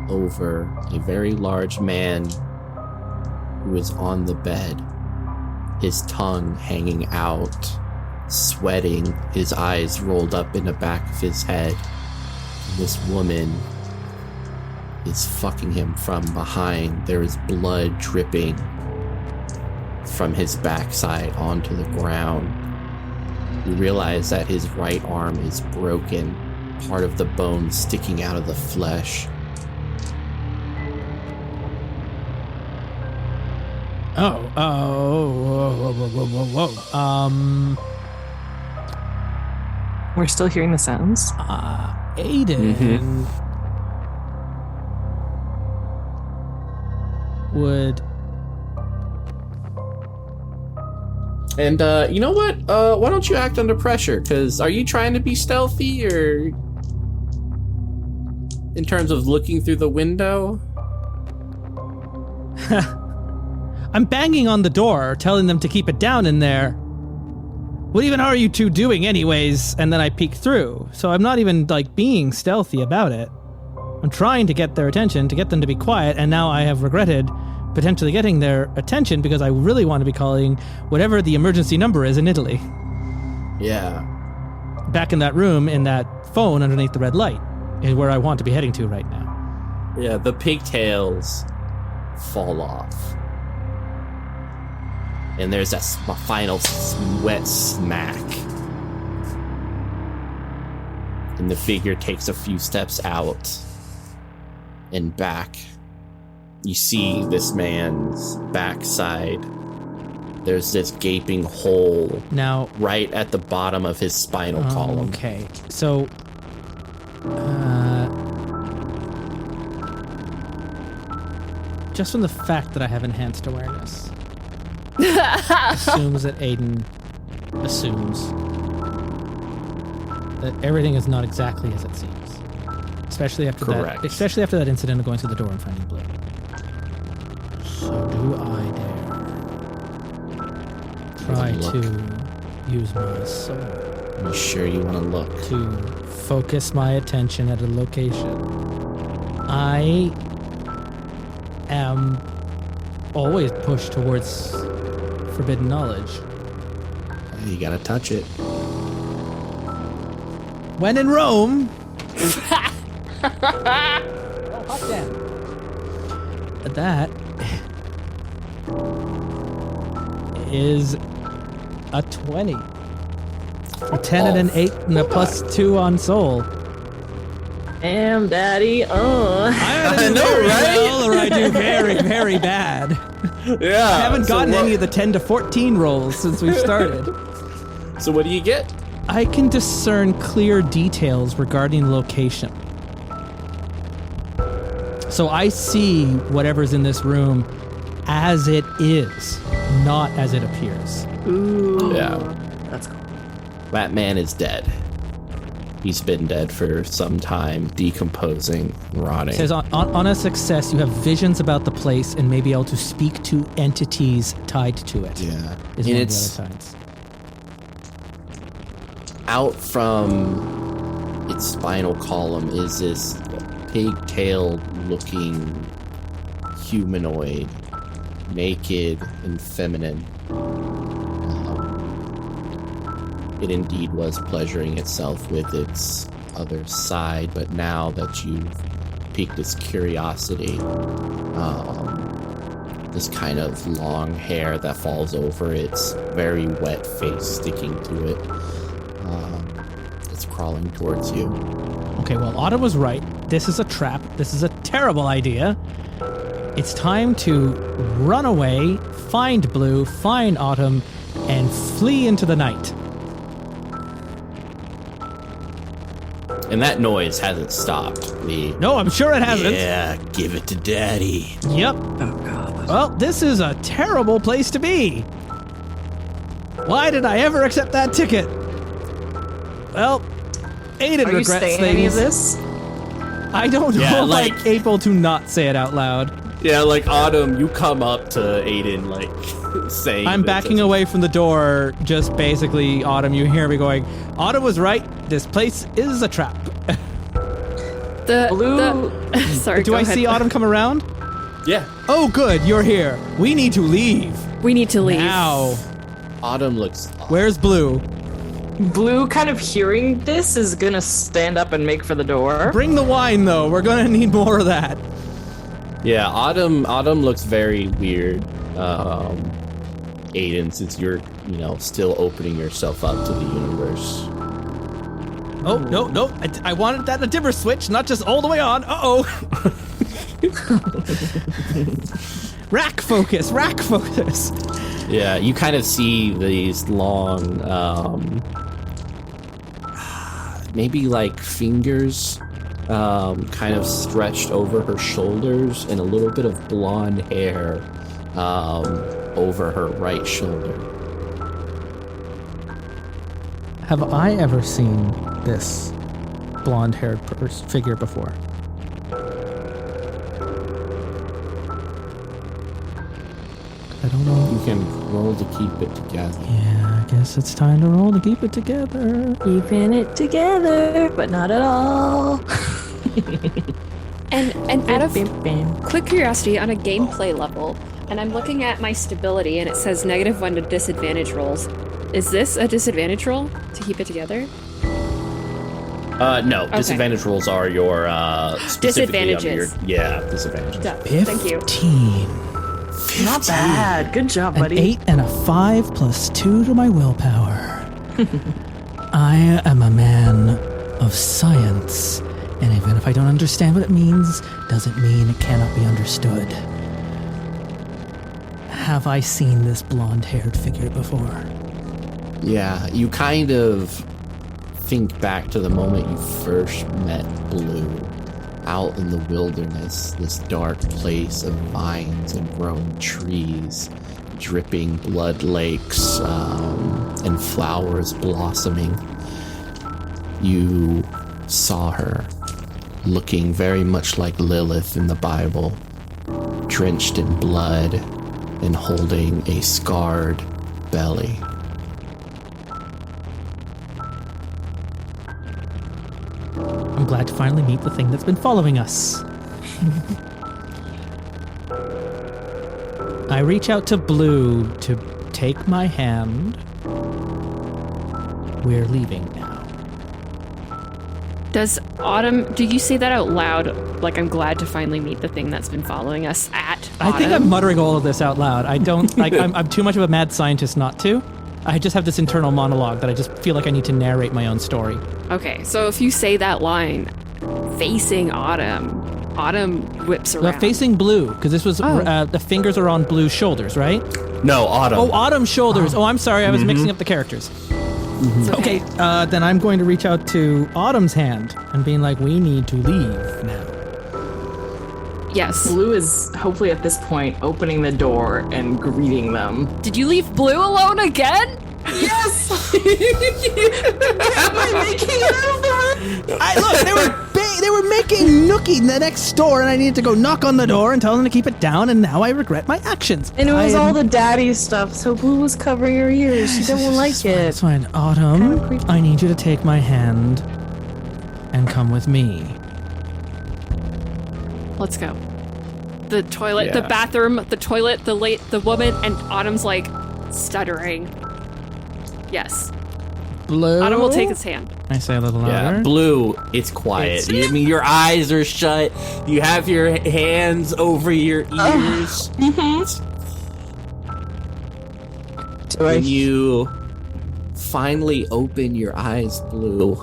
over a very large man who is on the bed, his tongue hanging out, sweating, his eyes rolled up in the back of his head. And this woman is fucking him from behind. There is blood dripping from his backside onto the ground. You realize that his right arm is broken, part of the bone sticking out of the flesh. Whoa. We're still hearing the sounds? Aiden would... And, you know what? Why don't you act under pressure? Because are you trying to be stealthy, or... in terms of looking through the window? I'm banging on the door, telling them to keep it down in there. What even are you two doing anyways? And then I peek through. So I'm not even, being stealthy about it. I'm trying to get their attention, to get them to be quiet, and now I have regretted potentially getting their attention because I really want to be calling whatever the emergency number is in Italy. Yeah. Back in that room, in that phone underneath the red light, is where I want to be heading to right now. Yeah, the pigtails fall off. And there's that final wet smack. And the figure takes a few steps out and back. You see this man's backside. There's this gaping hole now right at the bottom of his spinal column. Okay, so... just from the fact that I have enhanced awareness, assumes that Aiden assumes that everything is not exactly as it seems. Especially after that incident of going through the door and finding blood. So do I dare try to use my soul? You sure you want to look? To focus my attention at a location. I am always pushed towards forbidden knowledge. You gotta touch it. When in Rome. Oh, hot damn. That is a 20. A 10 and an 8 and a +2 on soul. Damn, daddy. I know, right? Well, or I do very, very bad. Yeah. I haven't gotten any of the 10 to 14 rolls since we started. So what do you get? I can discern clear details regarding location. So I see whatever's in this room as it is, not as it appears. Ooh. Yeah. That's cool. That man is dead. He's been dead for some time, decomposing, rotting. It says on a success, you have visions about the place and may be able to speak to entities tied to it. Yeah. Is And one it's of the other signs. out from its spinal column is this pigtailed looking humanoid, naked and feminine. It indeed was pleasuring itself with its other side, but now that you've piqued its curiosity, this kind of long hair that falls over its very wet face sticking to it, it's crawling towards you. Okay, well, Autumn was right. This is a trap. This is a terrible idea. It's time to run away, find Blue, find Autumn, and flee into the night. And that noise hasn't stopped. No, I'm sure it hasn't. Yeah, give it to Daddy. Yep. Oh, God. Well, this is a terrible place to be. Why did I ever accept that ticket? Well, Aiden Are you regrets saying things. any of this? I don't know Yeah, if like- I'm able to not say it out loud. Yeah, like Autumn, you come up to Aiden, like saying. I'm this backing as- away from the door, just basically, Autumn, you hear me going, Autumn was right, this place is a trap. Blue. Sorry, Do go I ahead. see Autumn come around? Yeah, Oh, good, you're here. We need to leave. We need to leave. Now. Autumn looks. Where's Blue? Blue, kind of hearing this, is gonna stand up and make for the door. Bring the wine, though. We're gonna need more of that. Yeah, Autumn looks very weird. Aiden, since you're, still opening yourself up to the universe. Oh, no. I wanted that a dimmer switch, not just all the way on. Uh-oh. Rack focus. Yeah, you kind of see these long, maybe like fingers, kind of stretched over her shoulders, and a little bit of blonde hair, over her right shoulder. Have I ever seen this blonde-haired figure before? I don't know. You can roll to keep it together. Yeah, I guess it's time to roll to keep it together. Keeping it together, but not at all. And out of Bam, bam. quick curiosity, on a gameplay level, and I'm looking at my stability, and it says -1 to disadvantage rolls. Is this a disadvantage roll to keep it together? No, disadvantage rolls are your specifically under Disadvantages. Disadvantages. Thank you. 15. Not bad. Good job, An buddy. 8 and a 5 plus 2 to my willpower. I am a man of science, and even if I don't understand what it means, doesn't mean it cannot be understood. Have I seen this blonde-haired figure before? Yeah, you kind of think back to the moment you first met Blue. Out in the wilderness, this dark place of vines and grown trees, dripping blood lakes, and flowers blossoming. You saw her, looking very much like Lilith in the Bible, drenched in blood and holding a scarred belly. I'm glad to finally meet the thing that's been following us. I reach out to Blue to take my hand. We're leaving now. Does Autumn, do you say that out loud? Like, I'm glad to finally meet the thing that's been following us at Autumn? I think I'm muttering all of this out loud. I don't, like, I'm too much of a mad scientist not to. I just have this internal monologue that I just feel like I need to narrate my own story. Okay, so if you say that line facing Autumn, Autumn whips around. Facing Blue, because this was, the fingers are on Blue's shoulders, right? No, Autumn. Oh, Autumn's shoulders. Oh, I'm sorry. I was mixing up the characters. Okay, then I'm going to reach out to Autumn's hand and being like, we need to leave now. Yes. Blue is hopefully at this point opening the door and greeting them. Did you leave Blue alone again? Yes! Am I making it out of the room? Look, they were making Nookie next door, and I needed to go knock on the door and tell them to keep it down, and now I regret my actions. And it was all the daddy stuff, so Blue was covering her ears. She didn't like it. It's fine. Autumn, I need you to take my hand and come with me. Let's go. The toilet, the bathroom, the toilet, the woman, and Autumn's like stuttering. Yes. Blue? Autumn will take his hand. I say a little louder. Yeah, Blue, it's quiet. I mean, your eyes are shut. You have your hands over your ears. When you finally open your eyes, Blue,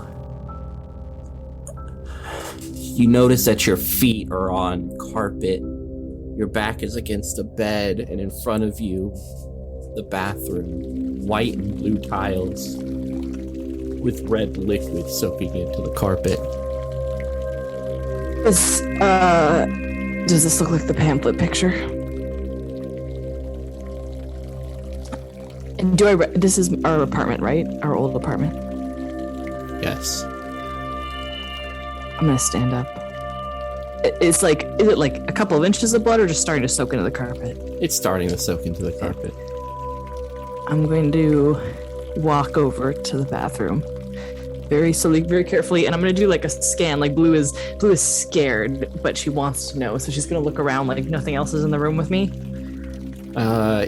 you notice that your feet are on carpet. Your back is against a bed, and in front of you, the bathroom, white and blue tiles with red liquid soaking into the carpet. Does this look like the pamphlet picture? And this is our apartment, right? Our old apartment. Yes. I'm gonna stand up. Is it like a couple of inches of blood or just starting to soak into the carpet? It's starting to soak into the carpet. I'm going to walk over to the bathroom very slowly, very carefully, and I'm going to do like a scan. Like Blue is scared, but she wants to know, so she's going to look around like nothing else is in the room with me.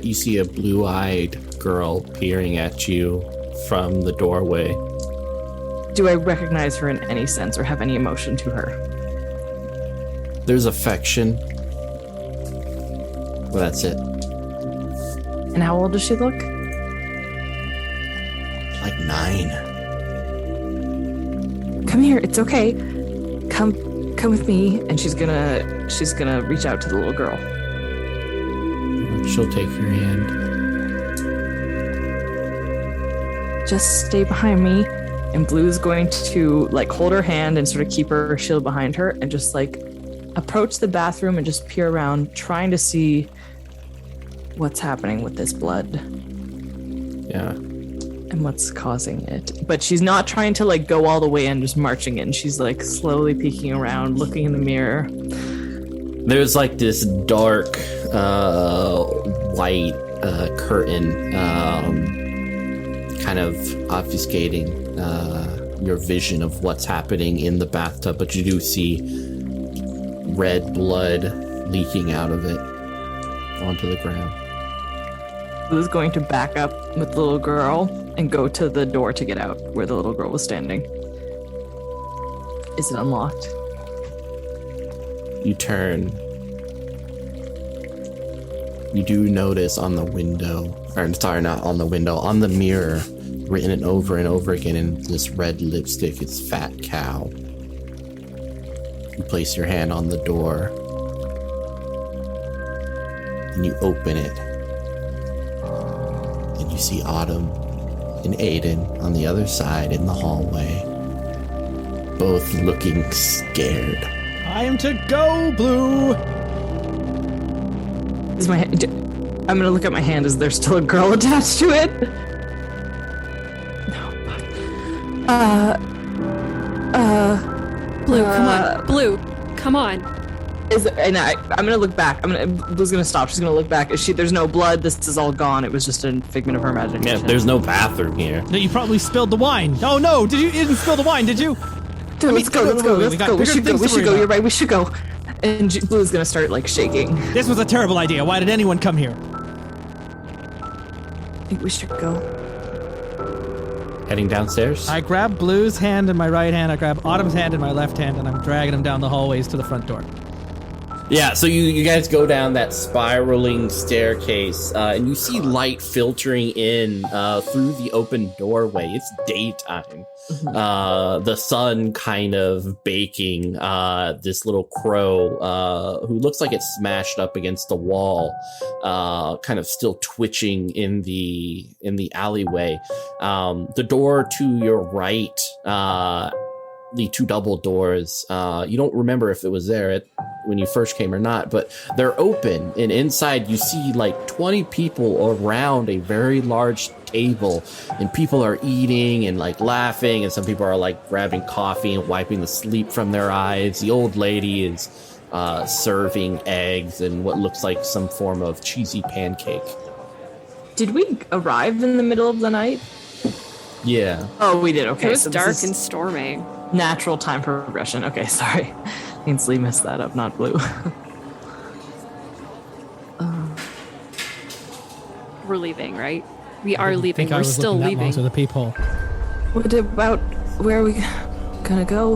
You see a blue-eyed girl peering at you from the doorway. Do I recognize her in any sense or have any emotion to her? There's affection. Well, that's it. And how old does she look? Like 9. Come here, it's okay. Come with me. And she's gonna reach out to the little girl. She'll take your hand. Just stay behind me. And Blue's going to like hold her hand and sort of keep her shield behind her and just like approach the bathroom and just peer around, trying to see what's happening with this blood. Yeah. And what's causing it. But she's not trying to like go all the way in, just marching in. She's like slowly peeking around, looking in the mirror. There's like this dark white curtain kind of obfuscating your vision of what's happening in the bathtub, but you do see red blood leaking out of it onto the ground. Blue's going to back up with the little girl and go to the door to get out where the little girl was standing. Is it unlocked? You turn. You do notice on the window, or sorry, not on the window, on the mirror, written over and over again in this red lipstick, it's Fat Cow. You place your hand on the door and you open it, and you see Autumn and Aiden on the other side in the hallway, both looking scared. I am to go, Blue. Is my I'm gonna look at my hand. Is there still a girl attached to it? No. Blue, come on. Blue, come on. I'm gonna look back. Blue's gonna stop. She's gonna look back. There's no blood. This is all gone. It was just a figment of her imagination. Yeah, there's no bathroom here. No, you probably spilled the wine. Oh no, you didn't spill the wine, did you? Let's go. We should go. You're right. We should go. And Blue's gonna start like shaking. This was a terrible idea. Why did anyone come here? I think we should go. Heading downstairs? I grab Blue's hand in my right hand, I grab Autumn's hand in my left hand, and I'm dragging him down the hallways to the front door. Yeah, so you guys go down that spiraling staircase, and you see light filtering in through the open doorway. It's daytime. The sun kind of baking this little crow who looks like it's smashed up against the wall, kind of still twitching in the alleyway. The door to your right, the two double doors, you don't remember if it was there when you first came or not, but they're open, and inside you see like 20 people around a very large table, and people are eating and like laughing, and some people are like grabbing coffee and wiping the sleep from their eyes. The old lady is serving eggs and what looks like some form of cheesy pancake. Did we arrive in the middle of the night? Yeah. Oh, we did. Okay. It was so dark this is and stormy. natural time progression. Okay, sorry. Ainsley messed that up, not Blue. We're leaving, right? We are leaving. I think I We're was still looking that long leaving. to the peephole. What about where are we gonna go?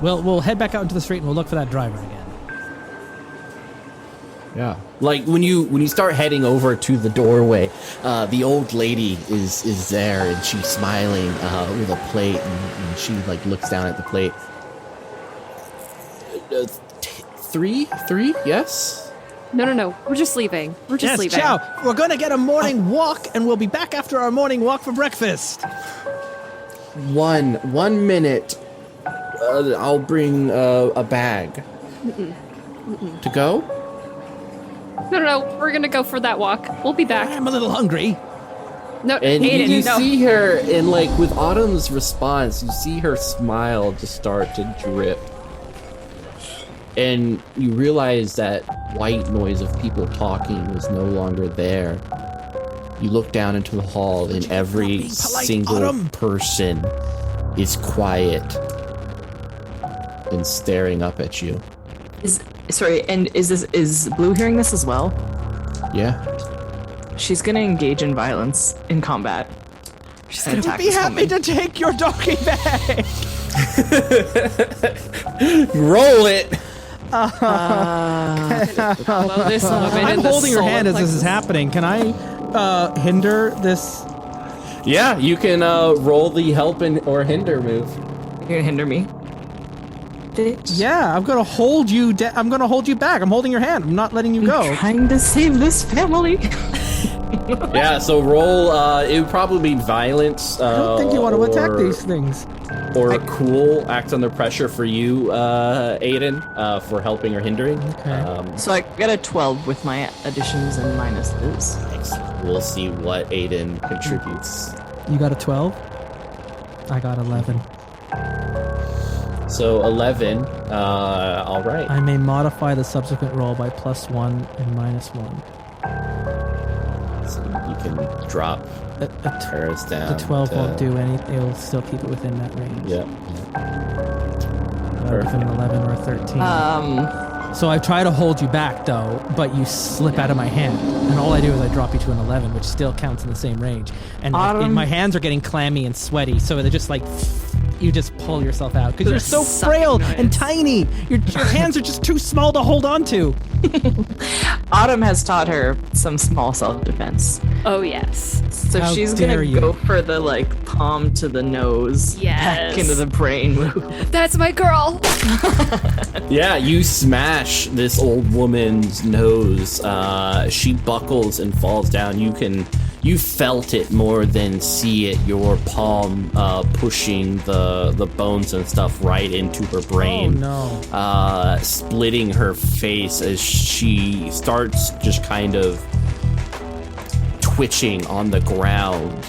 We'll head back out into the street and we'll look for that driver again. Yeah. Like when you start heading over to the doorway, the old lady is there, and she's smiling with a plate, and she like looks down at the plate. Three? Yes? No. We're just leaving. We're just Yes, leaving. ciao. We're going to get a morning walk, and we'll be back after our morning walk for breakfast. 1 minute. I'll bring a bag. To go? No. We're gonna go for that walk. We'll be back. I'm a little hungry. No, And Aiden, you no. see her, and like with Autumn's response, you see her smile just start to drip. And you realize that white noise of people talking is no longer there. You look down into the hall, and every being polite, single Autumn. person is quiet and staring up at you. Is Blue hearing this as well? Yeah. She's gonna engage in violence in combat. She's gonna attack Be this happy woman. to take your doggy bag. Roll it! Follow this woman I'm in the holding your solar hand as this is plexus. happening. Can I hinder this? Yeah, you can roll the help or hinder move. You're gonna hinder me? Bitch. Yeah, I'm gonna hold you. I'm gonna hold you back. I'm holding your hand. I'm not letting you go. I'm trying to save this family. Yeah, so roll, it would probably be violence. I don't think you want to attack these things. Or cool, act under pressure for you, Aiden, for helping or hindering. Okay. So I got a 12 with my additions and minuses. We'll see what Aiden contributes. You got a 12? I got 11. So 11, all right. I may modify the subsequent roll by +1 and -1. So you can drop hers down. The 12 to- won't do anything. It'll still keep it within that range. Yep. Within an 11 or a 13. So I try to hold you back, though, but you slip out of my hand. And all I do is I drop you to an 11, which still counts in the same range. And my hands are getting clammy and sweaty, so they're just like... You just pull yourself out because you're so frail and tiny. Your hands are just too small to hold on to. Autumn has taught her some small self-defense. Oh, yes. So How she's dare gonna you. go for the palm to the nose, back Yes. into the brain move. That's my girl. Yeah, you smash this old woman's nose. She buckles and falls down. You felt it more than see it. Your palm pushing the bones and stuff right into her brain. Oh, no. Splitting her face as she starts just kind of twitching on the ground.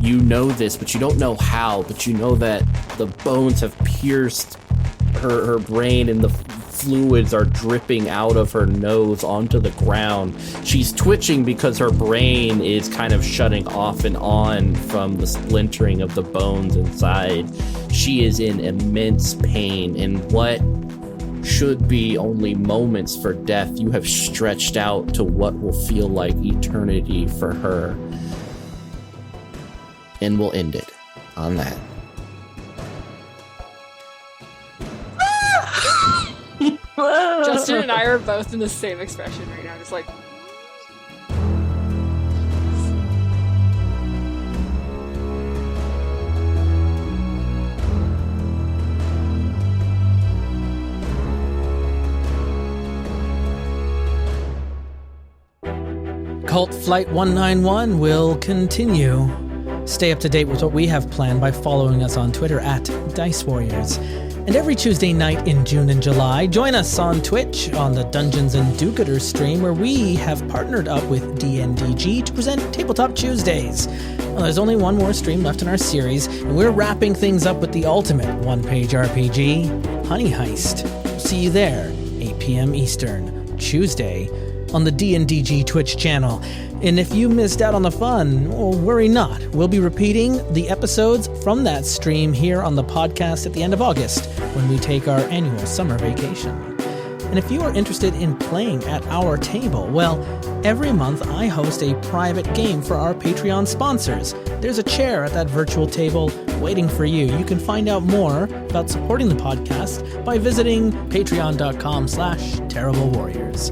You know this, but you don't know how, but you know that the bones have pierced her brain, and the fluids are dripping out of her nose onto the ground. She's twitching because her brain is kind of shutting off and on from the splintering of the bones inside. She is in immense pain, and what should be only moments for death, you have stretched out to what will feel like eternity for her. And we'll end it on that. Justin and I are both in the same expression right now, just like. Kult Flight 191 will continue. Stay up to date with what we have planned by following us on Twitter at Dice Warriors. And every Tuesday night in June and July, join us on Twitch on the Dungeons and Do-Gooder stream, where we have partnered up with DNDG to present Tabletop Tuesdays. Well, there's only one more stream left in our series, and we're wrapping things up with the ultimate one-page RPG, Honey Heist. See you there, 8 p.m. Eastern, Tuesday, on the DNDG Twitch channel. And if you missed out on the fun, well, worry not. We'll be repeating the episodes from that stream here on the podcast at the end of August, when we take our annual summer vacation. And if you are interested in playing at our table, well, every month I host a private game for our Patreon sponsors. There's a chair at that virtual table waiting for you. You can find out more about supporting the podcast by visiting patreon.com/Terrible Warriors.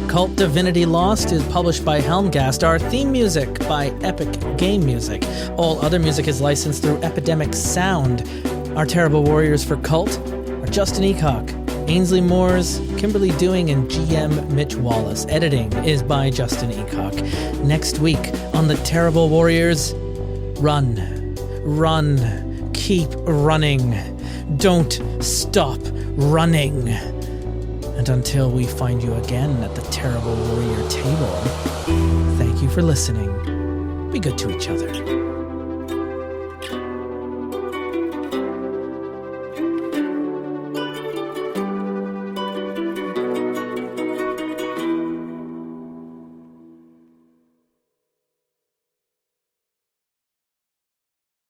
Kult Divinity Lost is published by Helmgast. Our theme music by Epic Game Music. All other music is licensed through Epidemic Sound. Our Terrible Warriors for Kult are Justin Ecock, Ainslie Moores, Kimberly Dewing, and GM Mitch Wallace. Editing is by Justin Ecock. Next week on the Terrible Warriors, run, run, keep running. Don't stop running. And until we find you again at the Terrible Warrior table, thank you for listening. Be good to each other.